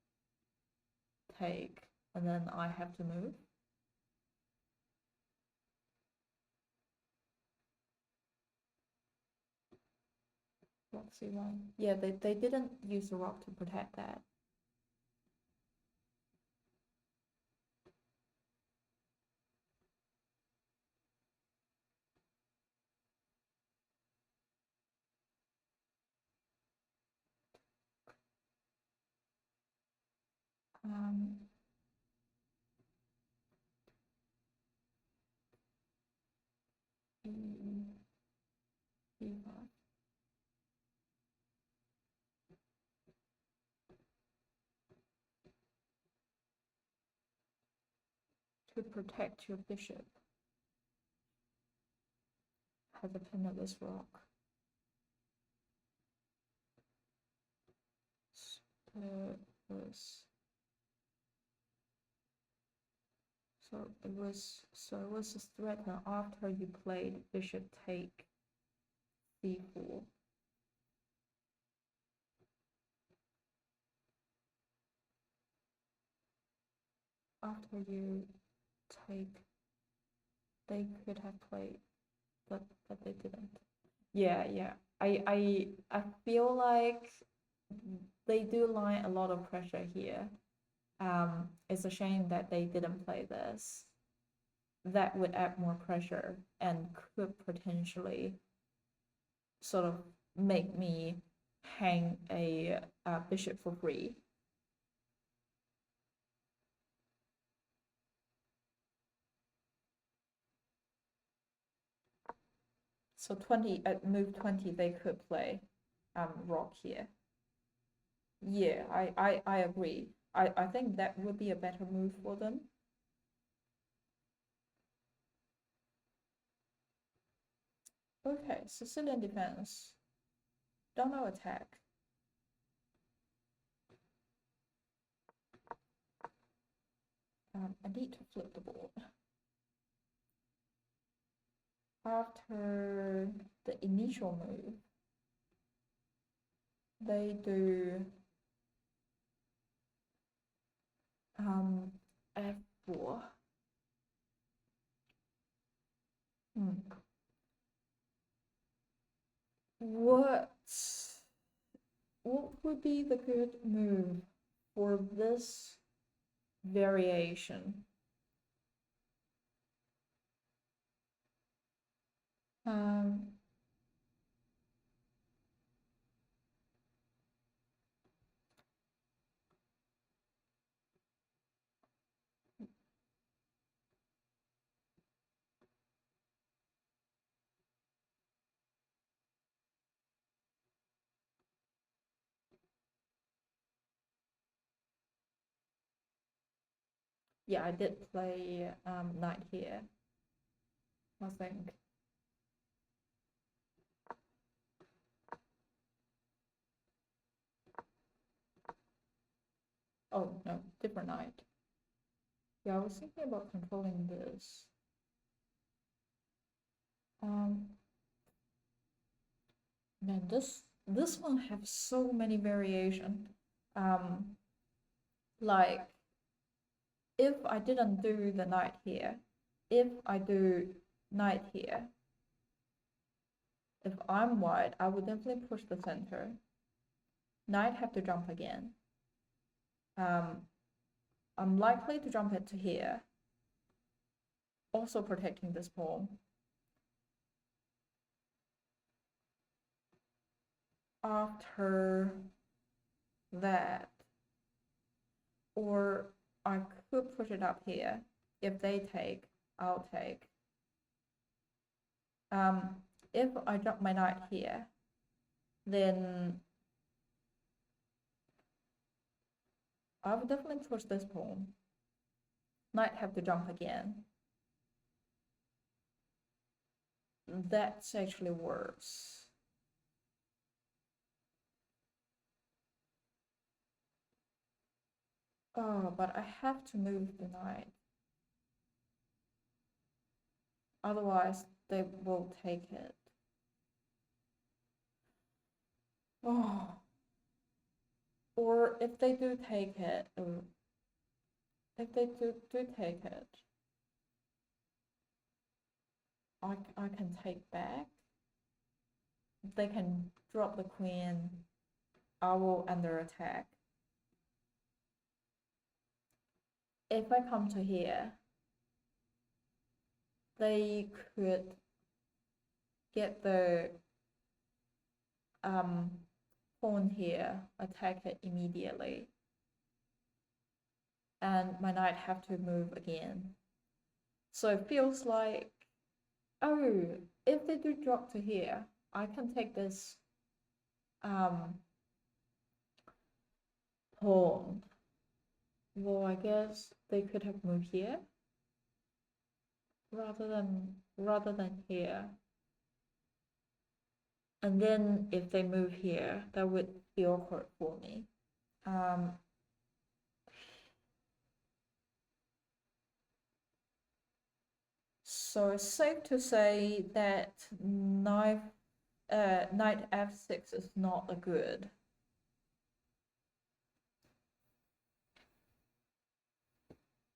and then I have to move. Rock C1. Yeah, they didn't use the rock to protect that. E5. To protect your bishop. Has a pin of this rock. So it was a threat after you played bishop take c4. After you take, they could have played, but they didn't. Yeah. I feel like they do lie a lot of pressure here. It's a shame that they didn't play this. That would add more pressure and could potentially sort of make me hang a bishop for free. So 20 at move 20, they could play rock here. Yeah, I agree. I think that would be a better move for them. Okay, Sicilian Defense. Domino attack. I need to flip the board. After the initial move, they do f4. What would be the good move for this variation? Yeah, I did play knight here, I think. Oh, no, different knight. Yeah, I was thinking about controlling this. Man, this one has so many variation. Like, if I didn't do the knight here, if I do knight here, if I'm white, I would definitely push the center. Knight have to jump again. I'm likely to jump it to here, also protecting this pawn. After that, or I could push it up here. If they take, I'll take. If I drop my knight here, then I would definitely push this pawn. Knight have to jump again. that's actually worse. Oh, but I have to move the knight. Otherwise, they will take it. Oh. Or if they do take it, if they do take it, I can take back. They can drop the queen. I will under attack. If I come to here, they could get the pawn here, attack it immediately, and my knight have to move again. So it feels like, oh, if they do drop to here, I can take this pawn. Well, I guess they could have moved here rather than here. And then if they move here, that would be awkward for me. So it's safe to say that knight f6 is not a good.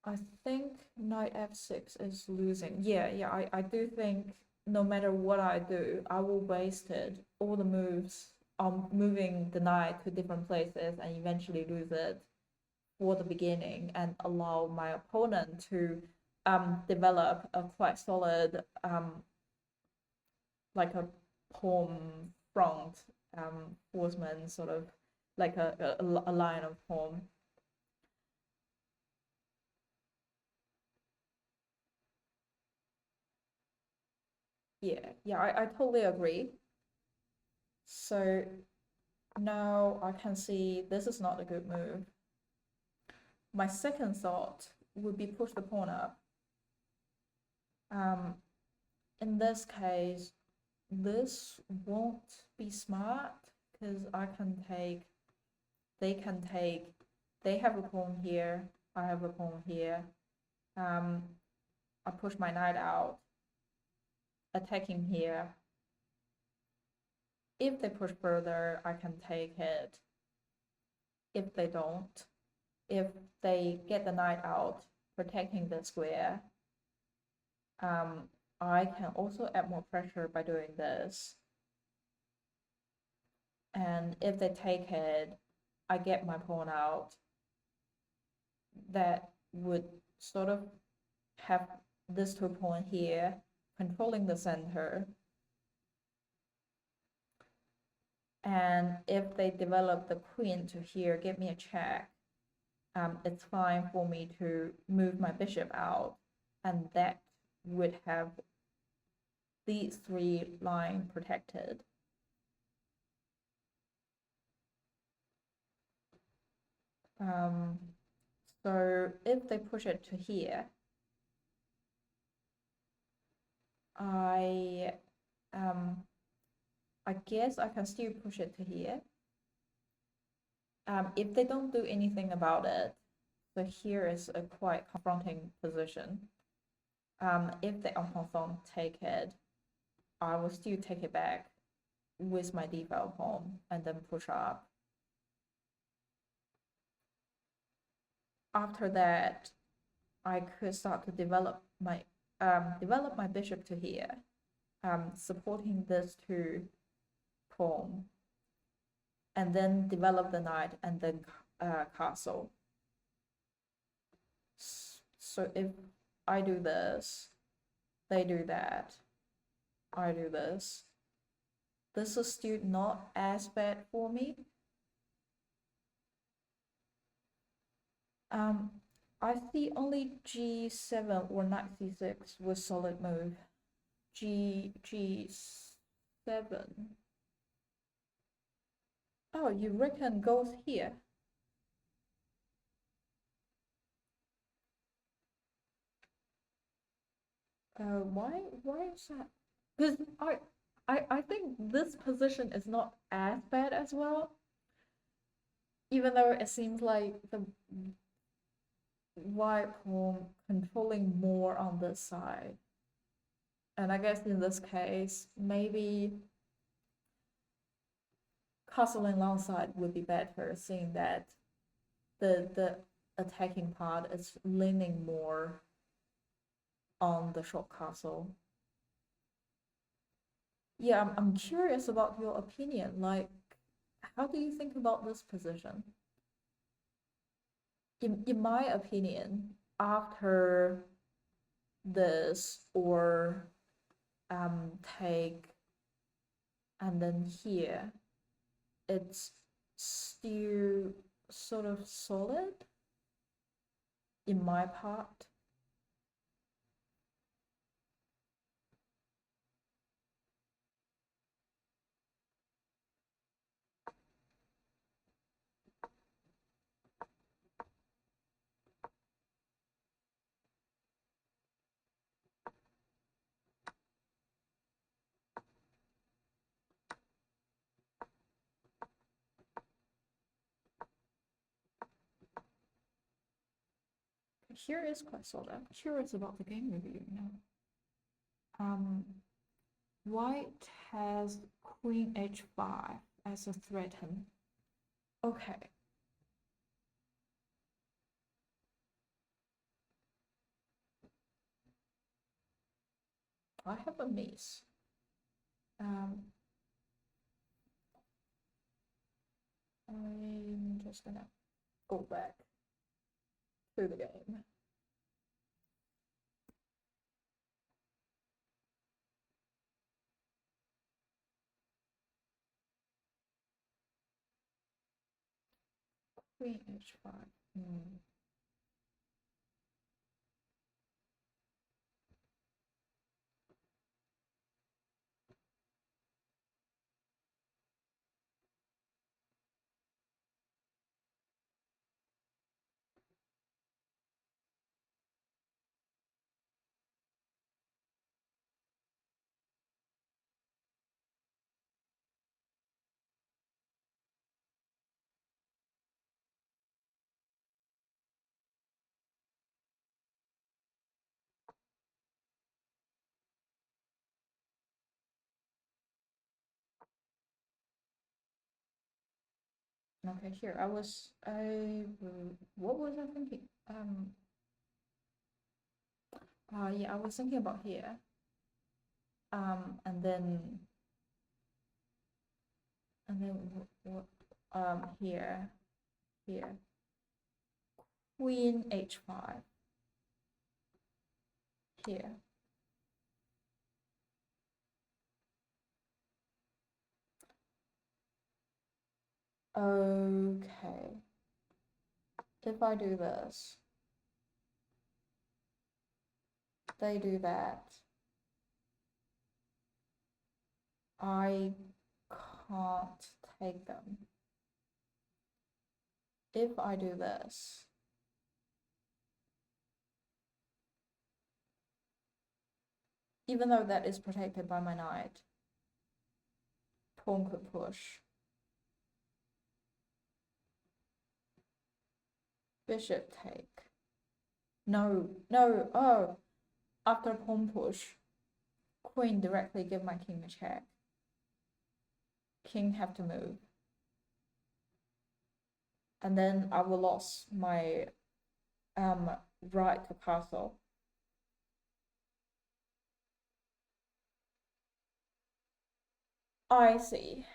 I think knight f6 is losing. Yeah, I do think no matter what I do, I will waste it. All the moves on moving the knight to different places and eventually lose it for the beginning and allow my opponent to develop a quite solid like a pawn front horseman, sort of like a line of pawn. Yeah, I totally agree. So now I can see this is not a good move. My second thought would be push the pawn up. In this case, this won't be smart because I can take, they can take, they have a pawn here, I have a pawn here. I push my knight out, attacking here. If they push further, I can take it. If they don't, if they get the knight out, protecting the square, I can also add more pressure by doing this. And if they take it, I get my pawn out. That would sort of have this two pawn here, controlling the center. And if they develop the queen to here, give me a check, it's fine for me to move my bishop out, and that would have these three lines protected. So if they push it to here, I guess I can still push it to here. If they don't do anything about it, so here is a quite confronting position. If the opponent take it, I will still take it back with my d-file pawn and then push up. After that, I could start to develop my bishop to here, supporting this two pawn, and then develop the knight and then castle. So if I do this, they do that, I do this. This is still not as bad for me. I see only g7 or knight c6 was solid move. G7. Oh, you reckon goes here? Why is that? Because I think this position is not as bad as well, even though it seems like the white pawn controlling more on this side. And I guess in this case, maybe castling alongside would be better, seeing that the attacking part is leaning more on the short castle. Yeah, I'm curious about your opinion. Like, how do you think about this position? In my opinion, after this or take and then here, it's still sort of solid in my part. Here is quite solid. I'm curious about the game review now. White has queen h5 as a threaten. Okay. I have a miss. I'm just gonna go back to the game. Queen h5. Okay, here what was I thinking? Yeah, I was thinking about here. And then what? Here, queen h5 here. Okay. If I do this, they do that. I can't take them. If I do this, even though that is protected by my knight, pawn could push. Bishop take. No, no, oh, after pawn push, queen directly give my king a check. King have to move. And then I will lose my right to castle. I see.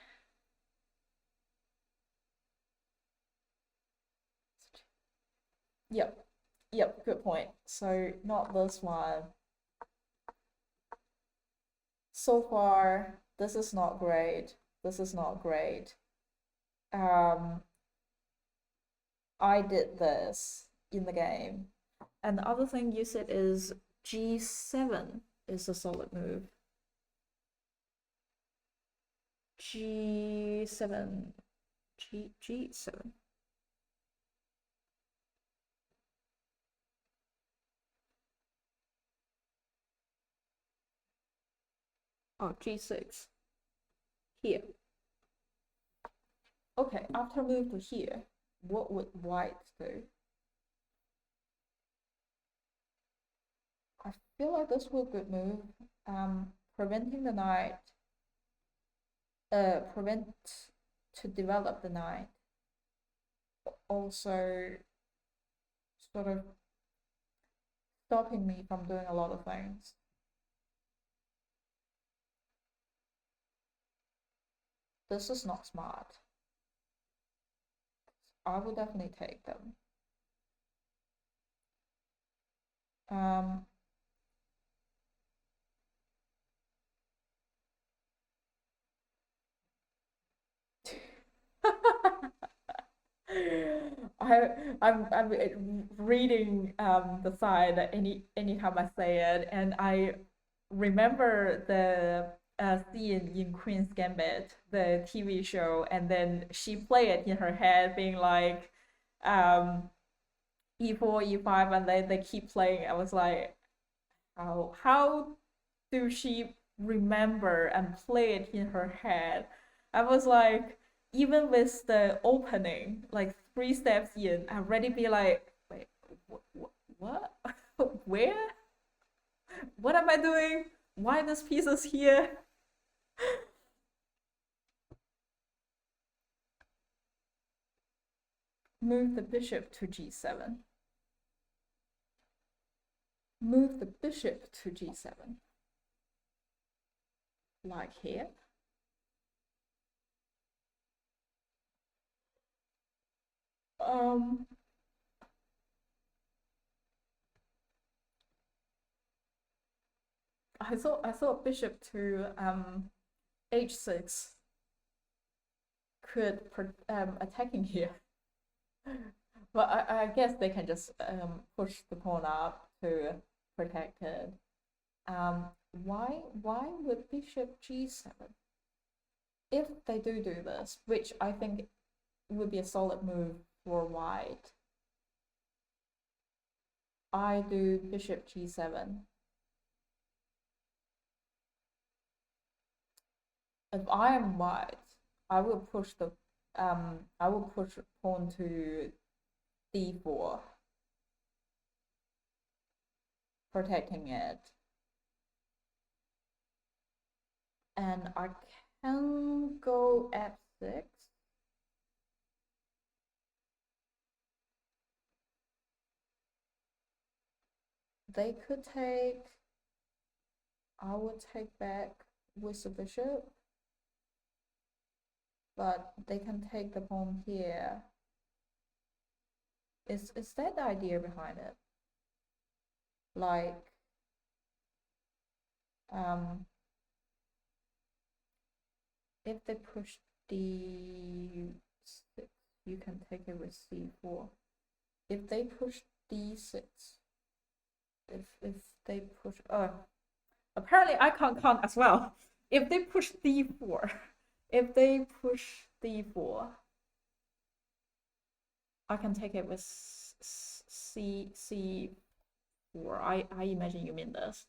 Yep, good point. So not this one. So far, this is not great. This is not great. I did this in the game. And the other thing you said is G7 is a solid move. G7. G7. Oh, g6 here. Okay, after move to here, what would white do? I feel like this would good move. Preventing the knight. Prevent to develop the knight. Also, sort of stopping me from doing a lot of things. This is not smart. I would definitely take them. I'm reading the side anytime I say it, and I remember the scene in Queen's Gambit, the TV show, and then she played it in her head, being like, um, E4, E5, and they keep playing. I was like, how do she remember and play it in her head? I was like, even with the opening, like 3 steps in, I already be like, wait, what? Where? What am I doing? Why this piece is here? Move the bishop to g7. Move the bishop to g7. Like here. I thought bishop to h6 could attacking here. But I guess they can just push the pawn up to protect it. Why would bishop g7? If they do this, which I think would be a solid move for white, I do bishop g7. If I am white, I will push the pawn to d4, protecting it. And I can go f6. They could take, I would take back with the bishop, but they can take the pawn here. Is that the idea behind it? Like, if they push d6, you can take it with c4. If they push d6, if they push, apparently I can't count as well. If they push d4, if they push d4, I can take it with c4. I imagine you mean this.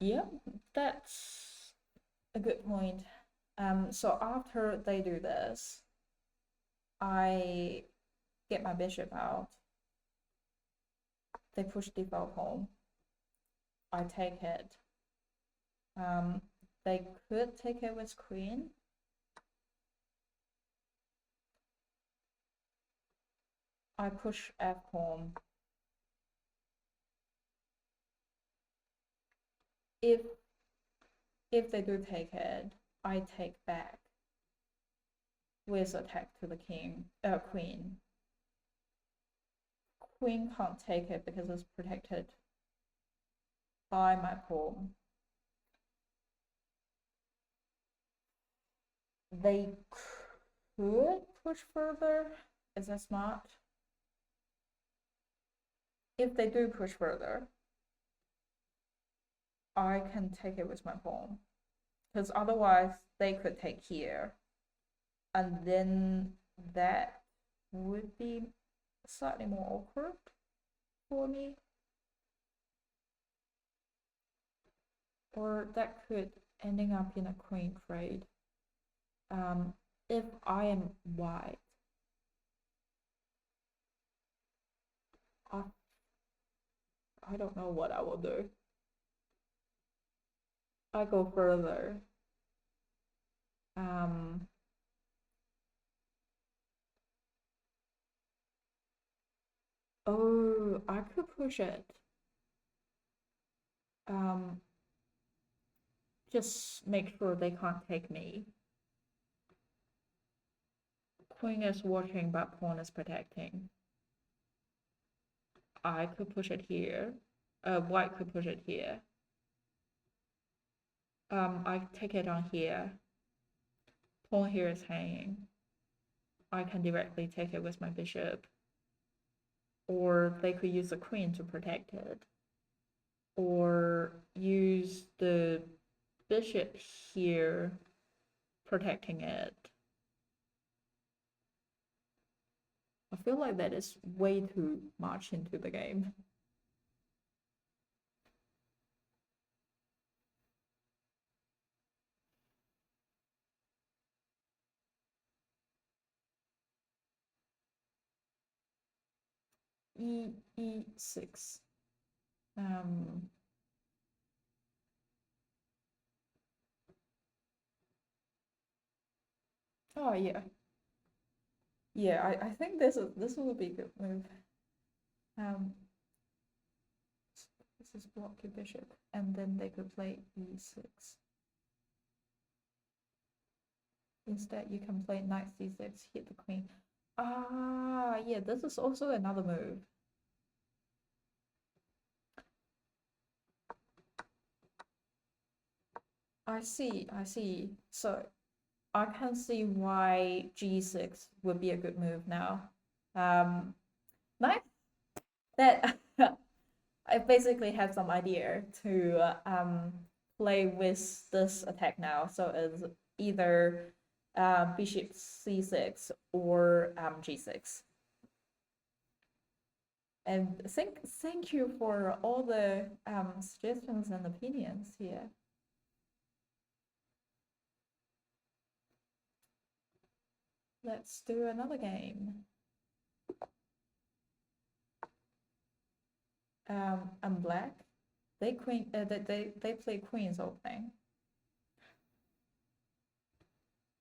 Yeah, that's a good point. So after they do this, I get my bishop out. They push d5 home. I take it. They could take it with queen. I push f home. If they do take it, I take back with attack to the queen. Queen can't take it because it's protected by my pawn. They could push further. Is that smart? If they do push further, I can take it with my pawn, because otherwise they could take here, and then that would be slightly more awkward for me. or that could ending up in a queen trade. If I am white, I don't know what I will do. I go further. Oh, I could push it. Just make sure they can't take me. Queen is watching, but pawn is protecting. I could push it here. White could push it here. I take it on here. Pawn here is hanging. I can directly take it with my bishop. Or they could use the queen to protect it. Or use the bishop here, protecting it. I feel like that is way too much into the game. E6. Oh yeah. Yeah, I think this will be a good move. This is block your bishop, and then they could play e6. Instead, you can play knight c6, hit the queen. Ah, yeah, this is also another move. I see. So I can see why g6 would be a good move now. Nice. That I basically have some idea to play with this attack now. So it's either bishop c6 or g6. And thank you for all the suggestions and opinions here. Let's do another game. I'm black. They play queens opening.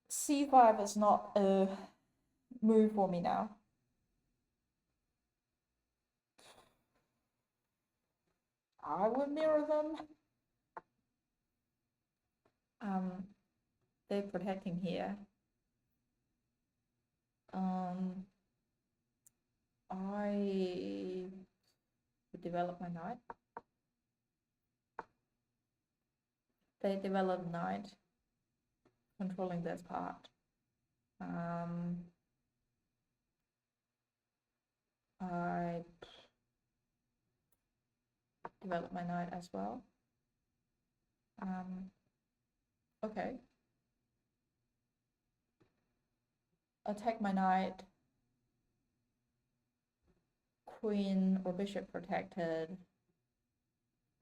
c5 is not a move for me now. I would mirror them. They're protecting here. I would develop my knight. They develop knight, controlling this part. I develop my knight as well. Okay. Attack my knight. Queen or bishop protected.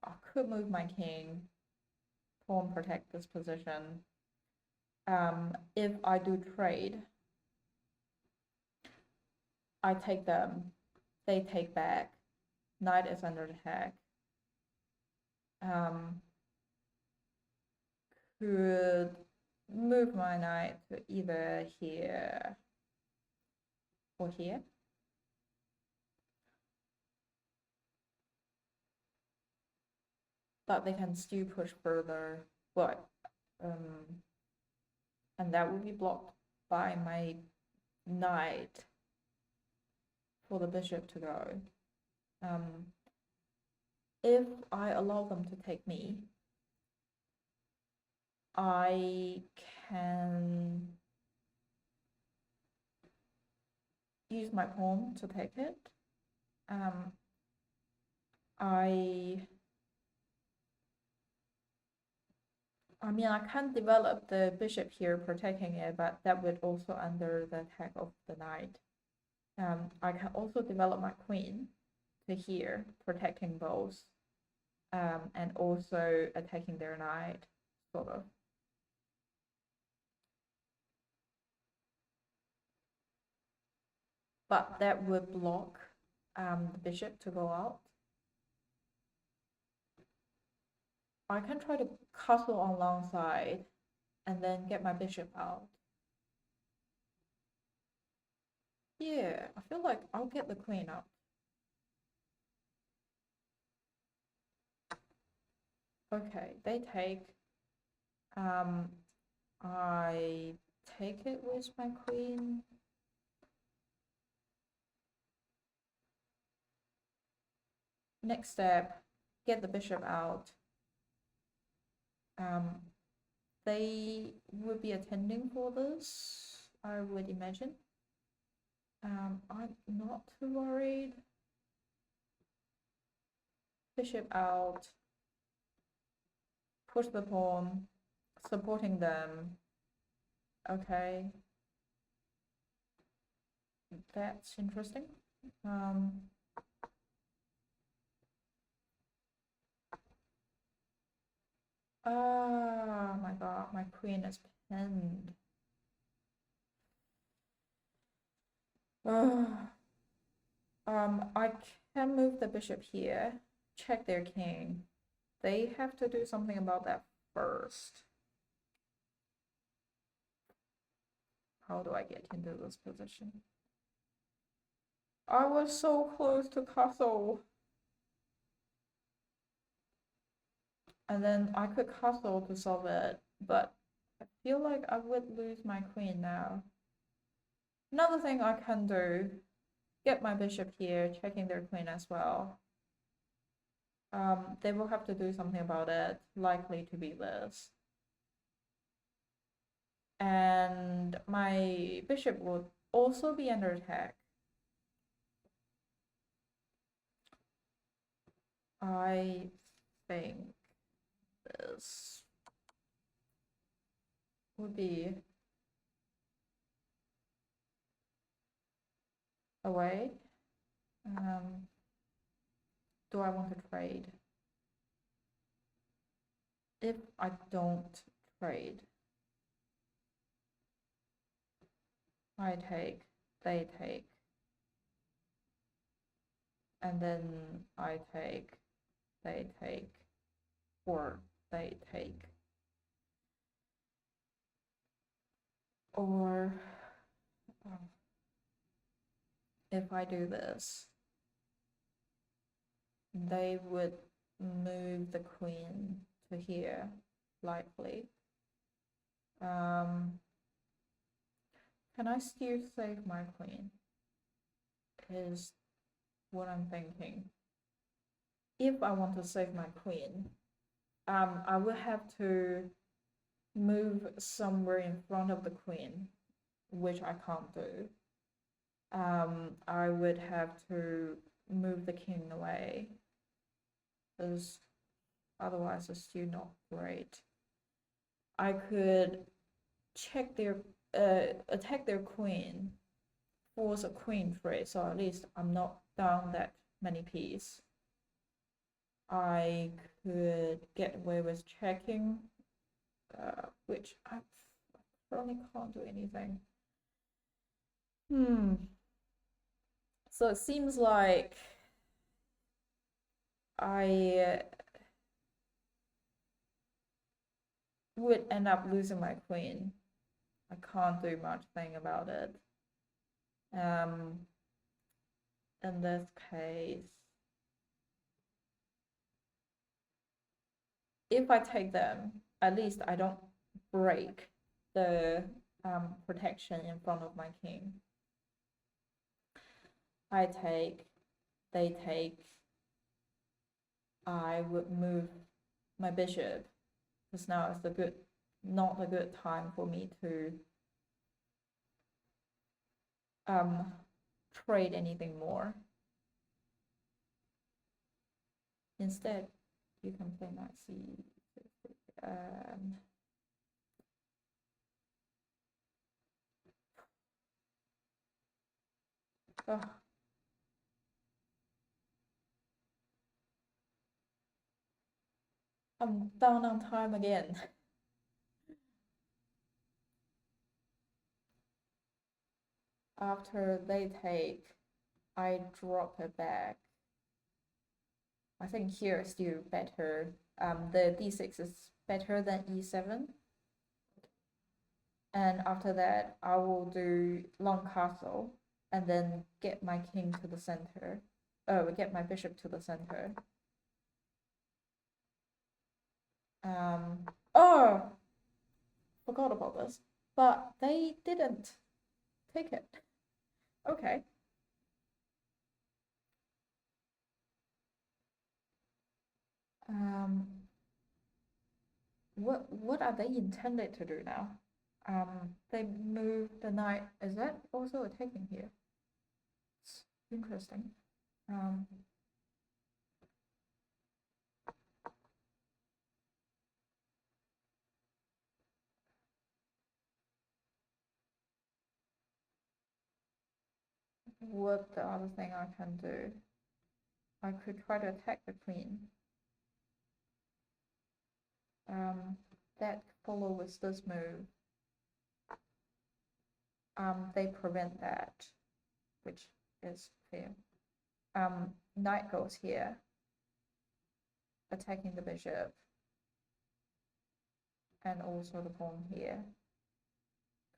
I could move my king. Pawn protect this position. If I do trade, I take them. They take back. Knight is under attack. Could move my knight to either here or here. But they can still push further. But and that will be blocked by my knight for the bishop to go. If I allow them to take me, I can use my pawn to take it. I mean, I can't develop the bishop here protecting it, but that would also under the attack of the knight. I can also develop my queen to here, protecting both. and also attacking their knight, sort of. But that would block the bishop to go out. I can try to castle on long side and then get my bishop out. Yeah, I feel like I'll get the queen out. Okay, they take. I take it with my queen. Next step, get the bishop out. They would be attending for this, I would imagine. I'm not too worried. Bishop out. Push the pawn, supporting them. Okay. That's interesting. Oh my god, my queen is pinned. I can move the bishop here, check their king. They have to do something about that first. How do I get into this position? I was so close to castle. And then I could castle to solve it, but I feel like I would lose my queen now. Another thing I can do, get my bishop here, checking their queen as well. They will have to do something about it, likely to be this. And my bishop would also be under attack. I think this would be a way. Do I want to trade? If I don't trade, I take, they take, and then I take, they take, or they take. Or if I do this, they would move the queen to here, likely. Can I still save my queen? Is what I'm thinking. If I want to save my queen, I will have to move somewhere in front of the queen, which I can't do. I would have to move the king away, because otherwise it's still not great. I could check their attack their queen, force a queen trade, so at least I'm not down that many pieces. I could get away with checking, which I probably can't do anything. So it seems like I would end up losing my queen. I can't do much thing about it. In this case, if I take them, at least I don't break the protection in front of my king. I take, they take, I would move my bishop, because now it's not a good time for me to trade anything more. Instead, you can play knight c. Oh. I'm down on time again. After they take, I drop it back. I think here is still better. The d6 is better than e7. And after that, I will do long castle and then get my king to the center. Oh, get my bishop to the center. Oh, forgot about this. But they didn't take it. Okay. What are they intended to do now? They move the knight. Is that also attacking here? It's interesting. What the other thing I can do? I could try to attack the queen. That follow with this move. They prevent that, which is fair. Knight goes here, attacking the bishop, and also the pawn here,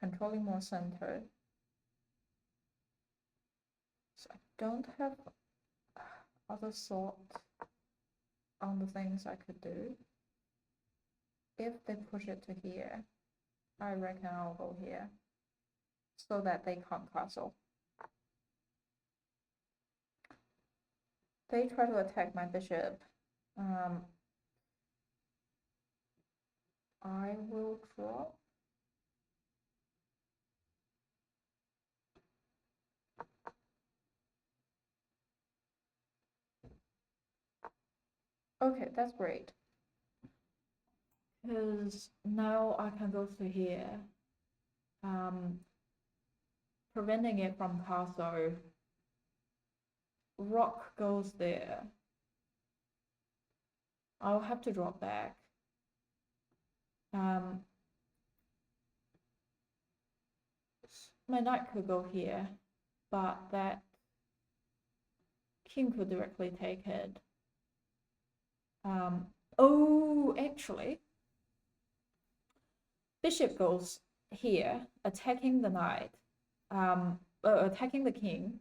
controlling more center. So I don't have other thought on the things I could do. If they push it to here, I reckon I'll go here, so that they can't castle. They try to attack my bishop. I will drop. Okay, that's great. Because now I can go to here. Preventing it from castle. Rock goes there. I'll have to drop back. My knight could go here, but that king could directly take it. Oh, actually, bishop goes here, attacking the knight, attacking the king.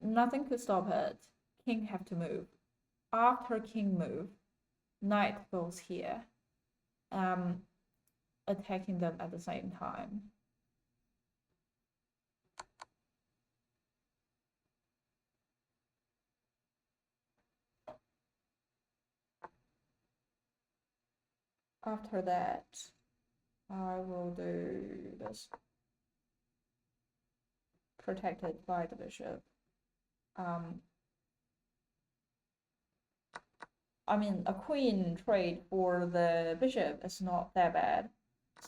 Nothing could stop it. King have to move. After king move, knight goes here, attacking them at the same time. After that, I will do this, protected by the bishop. I mean, a queen trade for the bishop is not that bad.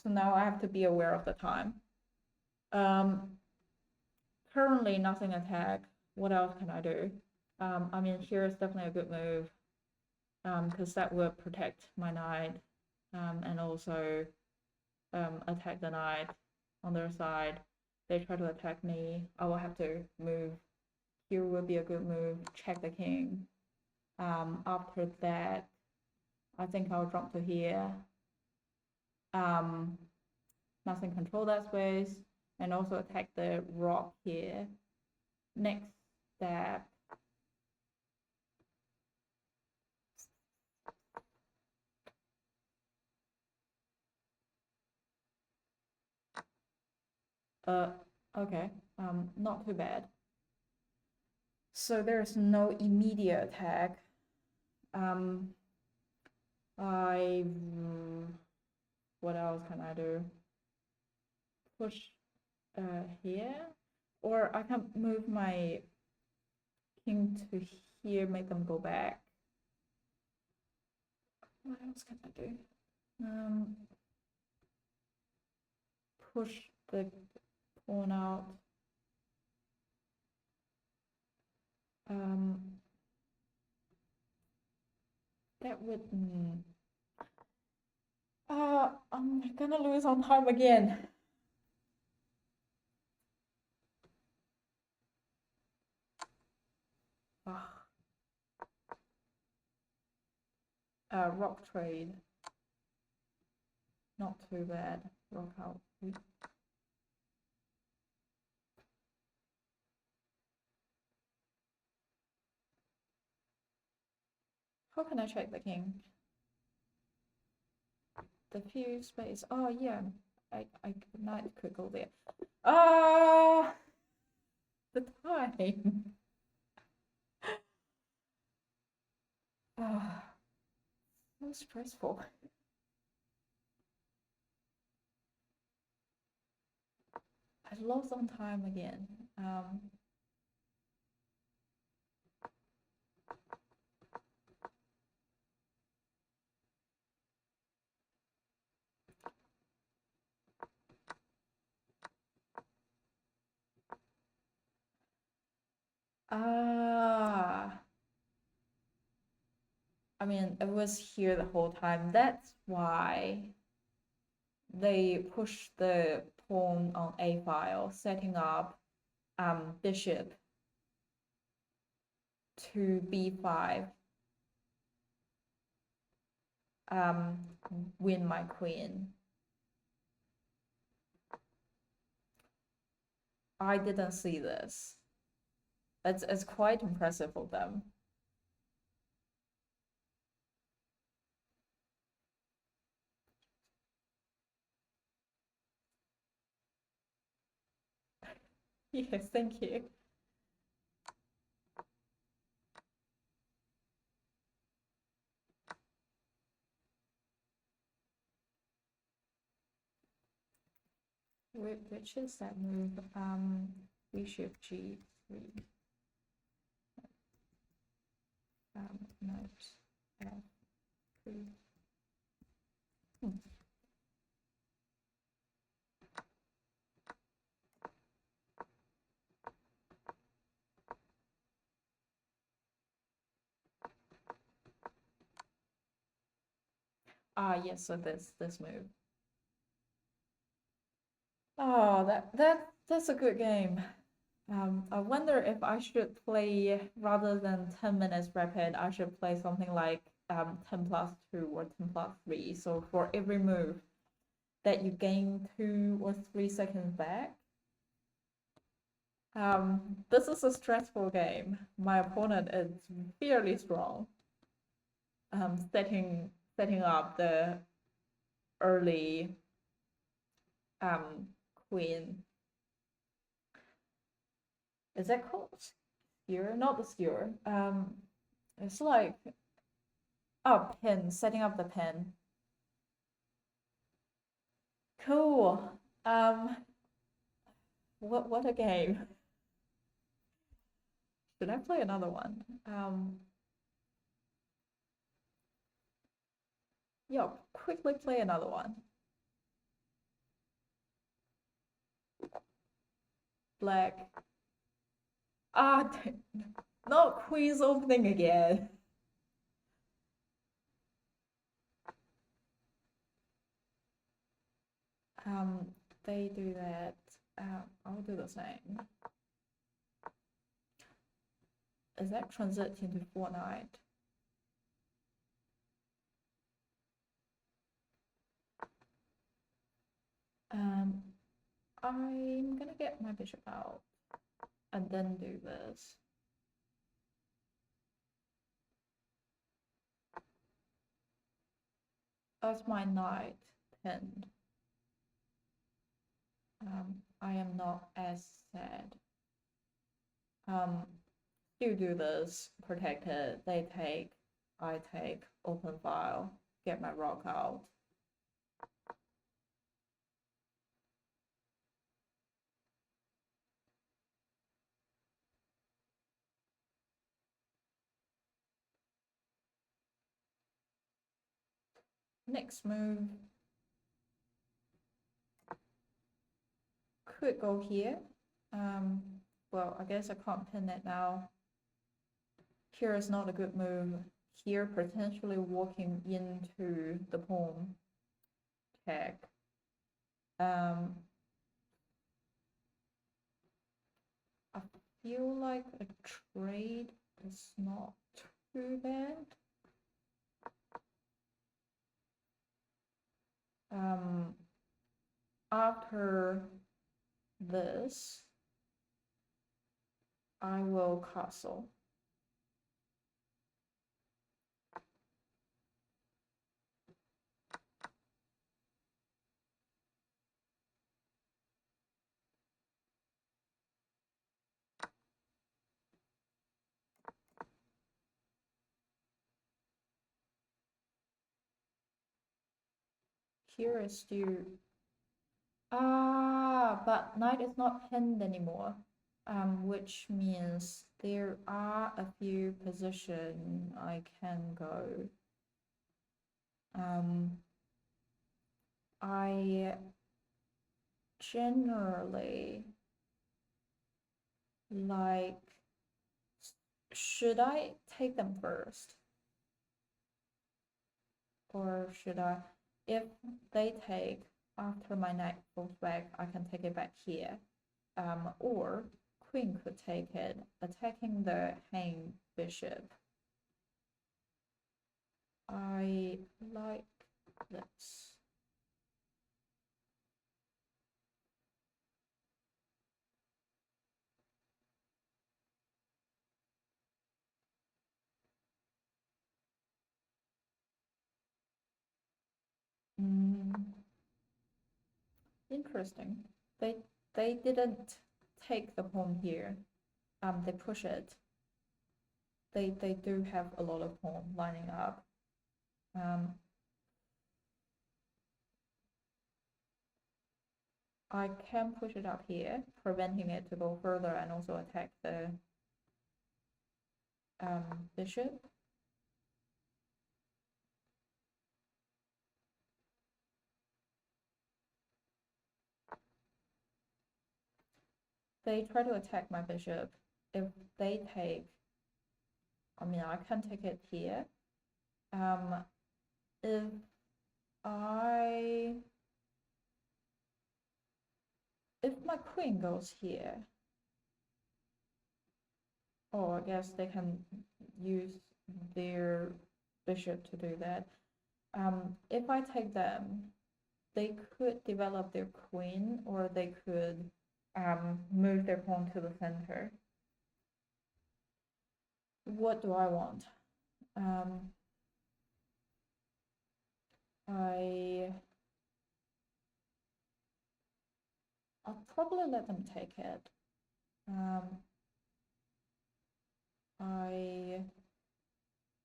So now I have to be aware of the time. Currently nothing attack. What else can I do? I mean, here is definitely a good move, because that would protect my knight, and also attack the knight on their side. They try to attack me, I will have to move. Here would be a good move, check the king. After that, I think I'll jump to here. Nothing control that space, and also attack the rock here. Next step. Okay, not too bad. So there's no immediate attack. What else can I do? Push here, or I can move my king to here, make them go back. What else can I do? Push the pawn out. That would... I'm gonna lose on time again. Rock trade. Not too bad. Rock out. How can I check the king? The few space. Oh yeah, I knight could go there. The time. So stressful. I lost on time again. I mean, it was here the whole time. That's why they pushed the pawn on a file, setting up bishop to b5. Win my queen. I didn't see this. It's quite impressive of them. Yes, thank you. Which is that move? Bishop g3. Knight f3. Yes, so this move. Oh, that's a good game. I wonder if I should play, rather than 10 minutes rapid, I should play something like 10+2 or 10+3. So for every move that you gain 2 or 3 seconds back. This is a stressful game. My opponent is fairly strong. Setting up the early queen. Is that called skewer? Not the skewer. It's like pin, setting up the pin. Cool. What a game. Should I play another one? Yeah, quickly play another one. Black. Not quiz opening again. They do that. I'll do the same. Is that transit into 4 knight? I'm gonna get my bishop out and then do this. That's my knight pinned. I am not as sad. You do this, protect it, they take, I take, open file, get my rock out. Next move. Could go here. Well, I guess I can't pin it now. Here is not a good move. here potentially walking into the pawn tag. I feel like a trade is not too bad. After this, I will castle. Here is still but knight is not pinned anymore, which means there are a few positions I can go. I generally like, should I take them first? Or should I, if they take after my knight goes back, I can take it back here. Or queen could take it, attacking the hanged bishop. I like this. Interesting. They didn't take the pawn here. They push it. They do have a lot of pawn lining up. I can push it up here, preventing it to go further and also attack the bishop. They try to attack my bishop. If they take, I mean, I can take it here. If my queen goes here, oh, I guess they can use their bishop to do that. If I take them, they could develop their queen, or they could move their pawn to the center. What do I want? I'll probably let them take it.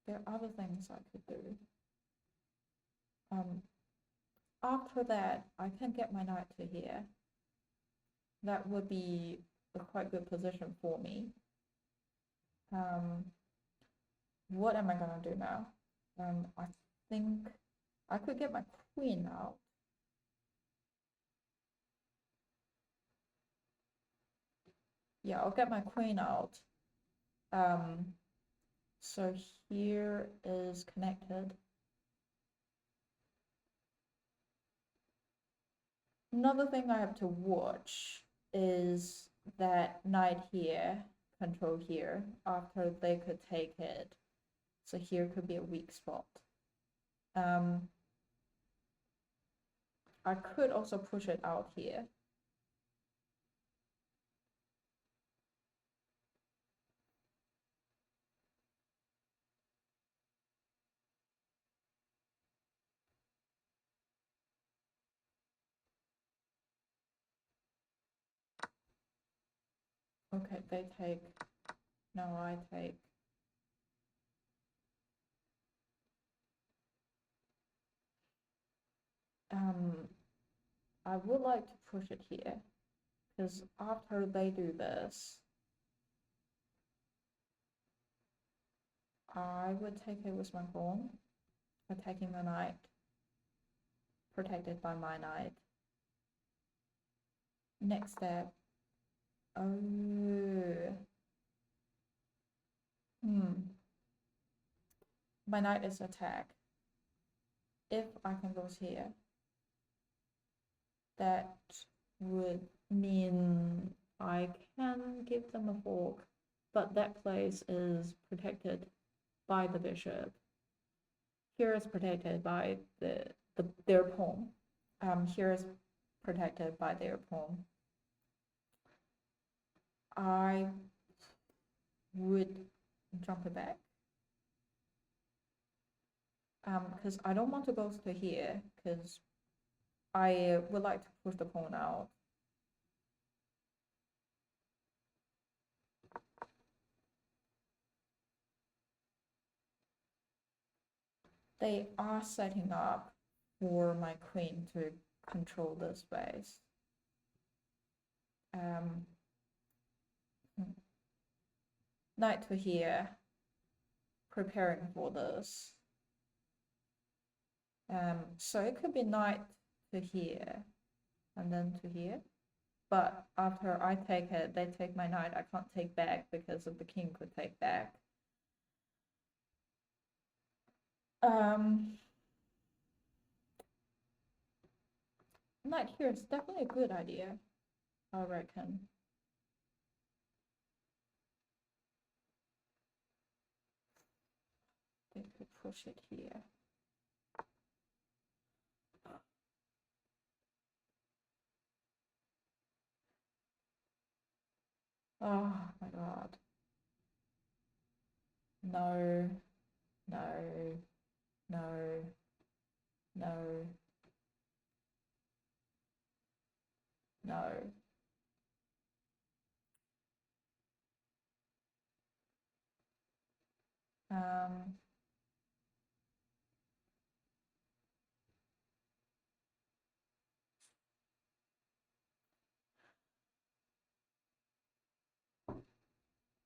There are other things I could do. After that, I can get my knight to here. That would be a quite good position for me. What am I gonna do now? I think I could get my queen out. Yeah, I'll get my queen out. So here is connected. Another thing I have to watch is that knight here, control here, after they could take it. So here could be a weak spot. I could also push it out here. Okay, they take, no, I take. I would like to push it here, because after they do this, I would take it with my pawn, attacking the knight, protected by my knight. Next step. Oh. my knight is attacked. If I can go here, that would mean I can give them a fork, but that place is protected by the bishop. Here is protected by their pawn. Here is protected by their pawn. I would jump it back. Because I don't want to go to here, because I would like to push the pawn out. They are setting up for my queen to control the space. Knight to here, preparing for this. So it could be knight to here, and then to here. But after I take it, they take my knight. I can't take back because of the king could take back. Knight here is definitely a good idea, I reckon. They could push it here. Oh my god. No, no, no, no, no.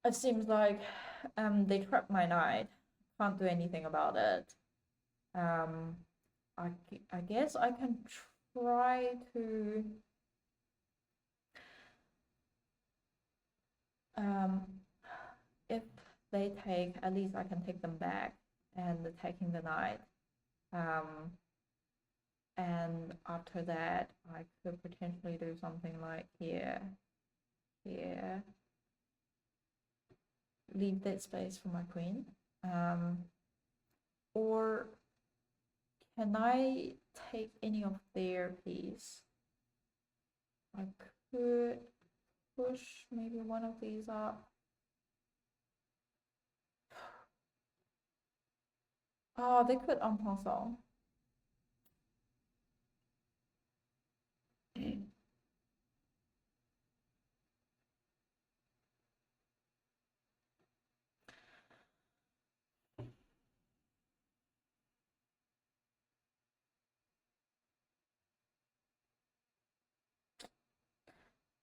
It seems like they trapped my knight. Can't do anything about it. I guess I can try to if they take, at least I can take them back and taking the knight. And after that, I could potentially do something like here, here. Leave that space for my queen. Or can I take any of their piece? I could push maybe one of these up. Oh, they could en passant.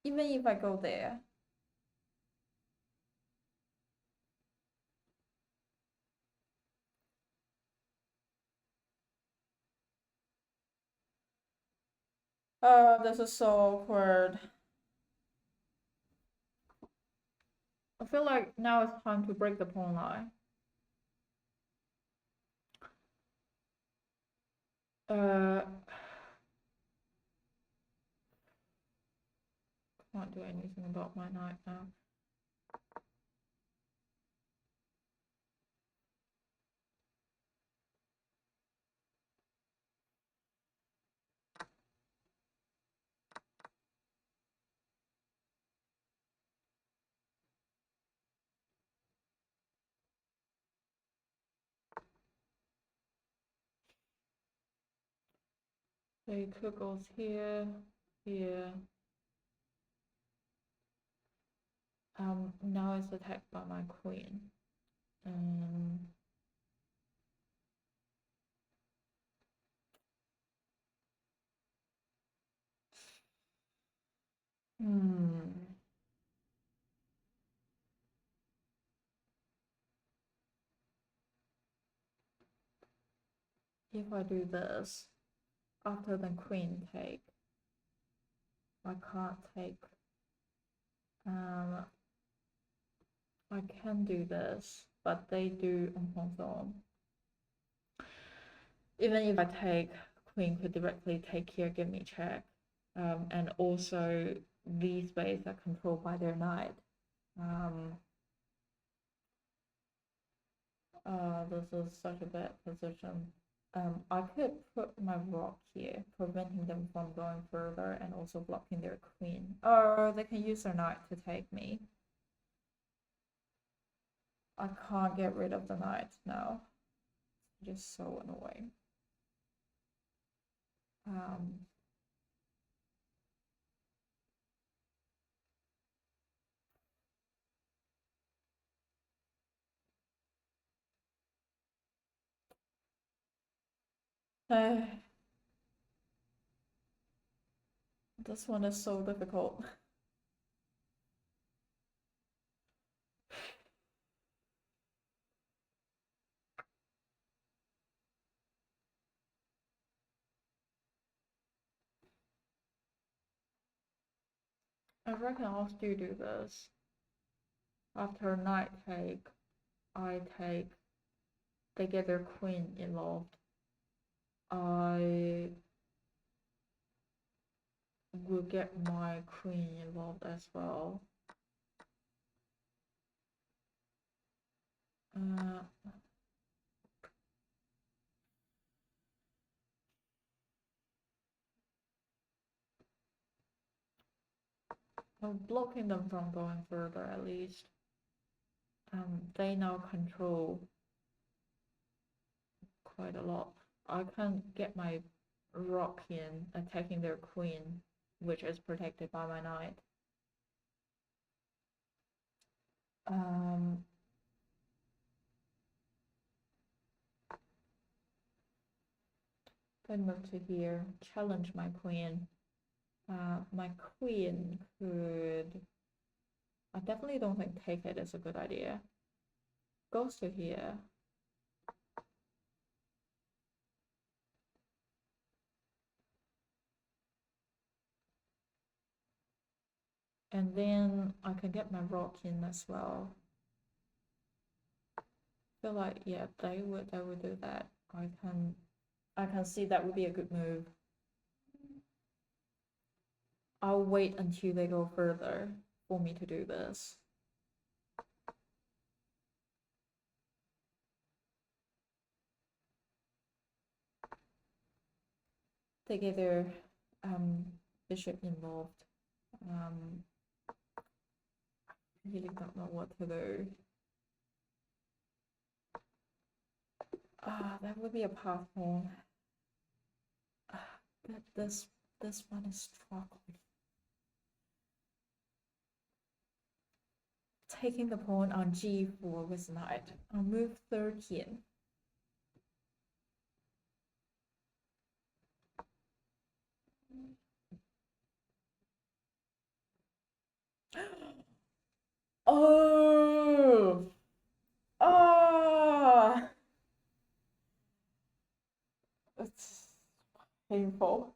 Even if I go there, this is so awkward. I feel like now it's time to break the pawn line. Can't do anything about my knight now. They could go here, here. Now it's attacked by my queen. If I do this, after the queen take, I can't take. I can do this, but they do en passant. even if I take, queen could directly take here, give me check. And also these spaces are controlled by their knight. This is such a bad position. I could put my rock here, preventing them from going further and also blocking their queen. Or they can use their knight to take me. I can't get rid of the knight now. It's just so annoying. This one is so difficult. I reckon I'll still do this. After knight take, I take, they get their queen involved. I will get my queen involved as well. I'm blocking them from going further at least. They now control quite a lot. I can get my rock in, attacking their queen, which is protected by my knight. Then move to here, challenge my queen. My queen could... I definitely don't think take it is a good idea. Goes to here. And then I can get my rock in as well. I feel like, yeah, they would do that. I can see that would be a good move. I'll wait until they go further for me to do this. They get their bishop involved. I really don't know what to do. That would be a path pawn. But this one is struggling. Taking the pawn on g4 with knight. I'll move 13. Oh! Ah! It's painful.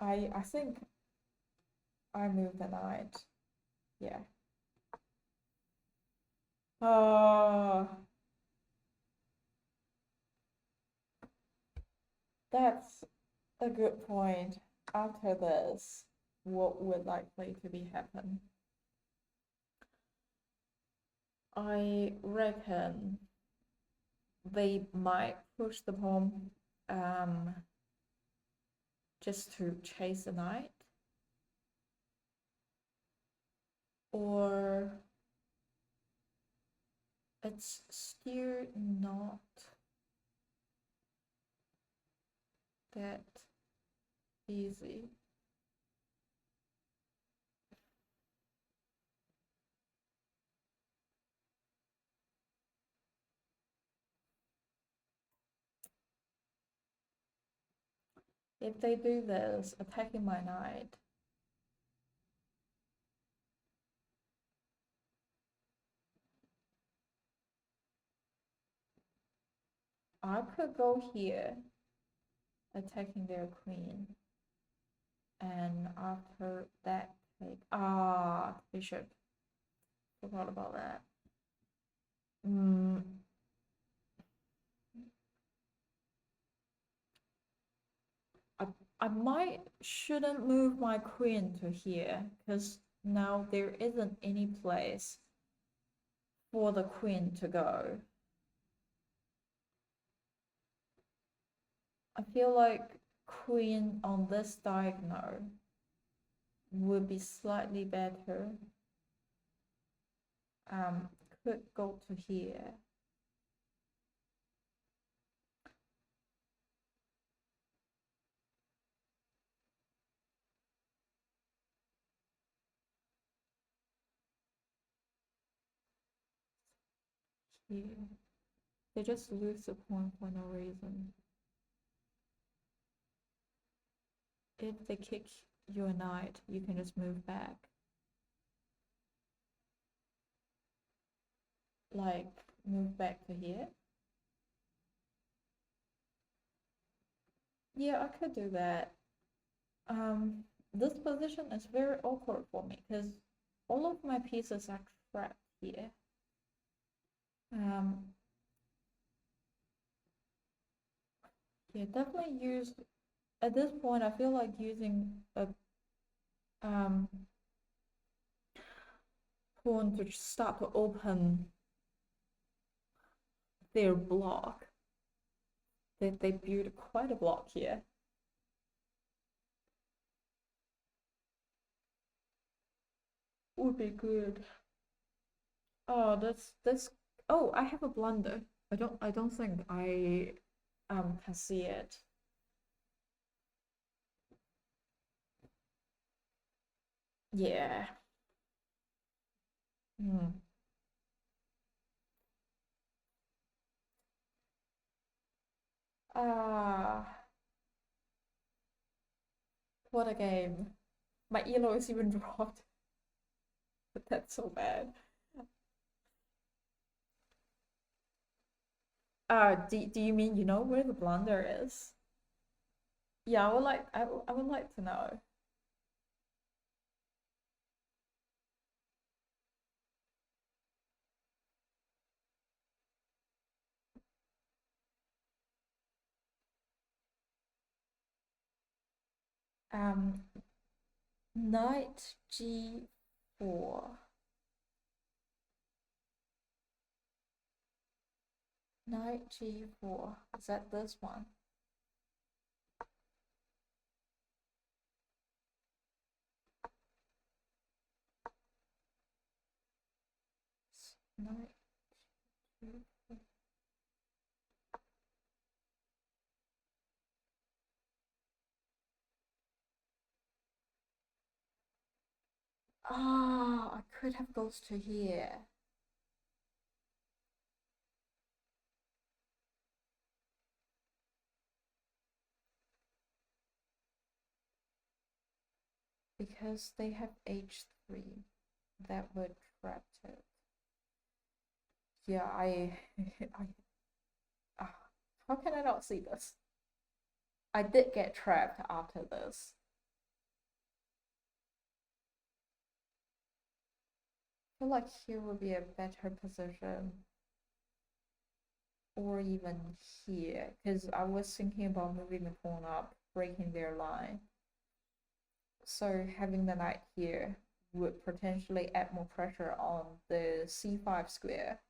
I think I moved the knight. Yeah. That's a good point. After this, what would likely to be happen? I reckon they might push the pawn just to chase the knight, or it's still not that easy. If they do this, attacking my knight, I could go here, attacking their queen, and after that take bishop. Forgot about that. shouldn't move my queen to here because now there isn't any place for the queen to go. I feel like queen on this diagonal would be slightly better. Could go to here. Here. They just lose the point for no reason. If they kick your knight, you can just move back. Like, move back to here. Yeah, I could do that. This position is very awkward for me because all of my pieces are trapped here. Yeah, definitely use, at this point, I feel like using a pawn to start to open their block. They build quite a block here. Would be good. Oh, that's. Oh, I have a blunder. I don't think I can see it. Yeah. Hmm. Ah, what a game. My ELO is even dropped. But that's so bad. Do you mean you know where the blunder is? Yeah, I would like to know. Um, knight g4. Knight g4. Is that this one? Knight g4. Ah, I could have goes to here. Because they have h3. That would trap it. Yeah, I how can I not see this? I did get trapped after this. I feel like here would be a better position. Or even here, because I was thinking about moving the pawn up, breaking their line. So having the knight here would potentially add more pressure on the c5 square.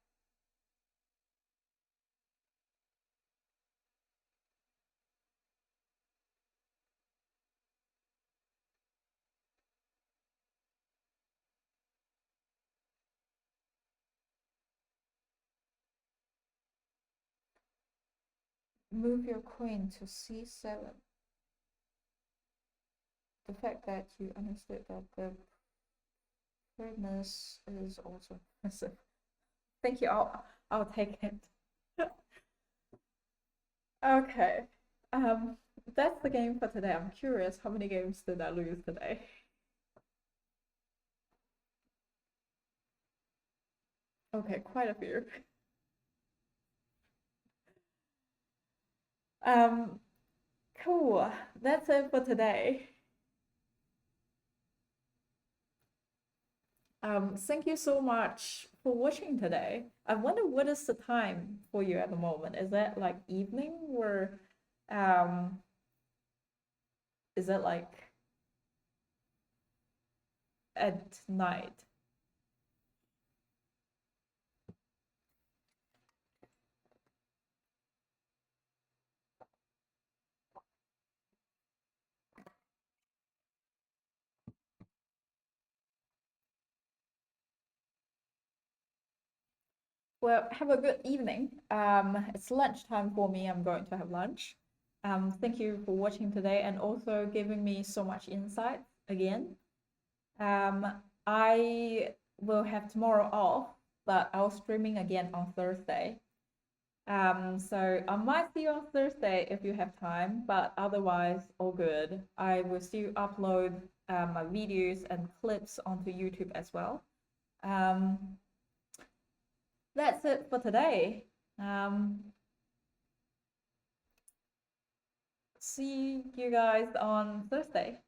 Move your queen to c7. The fact that you understood that the premise is also impressive. Thank you. I'll take it. Okay. That's the game for today. I'm curious, how many games did I lose today? Okay, quite a few. Um, cool. That's it for today. Thank you so much for watching today. I wonder what is the time for you at the moment? Is that like evening or um is it like at night? Well, have a good evening. It's lunchtime for me. I'm going to have lunch. Thank you for watching today and also giving me so much insight again. I will have tomorrow off, but I'll streaming again on Thursday. So I might see you on Thursday if you have time, but otherwise, all good. I will still upload my videos and clips onto YouTube as well. That's it for today. See you guys on Thursday.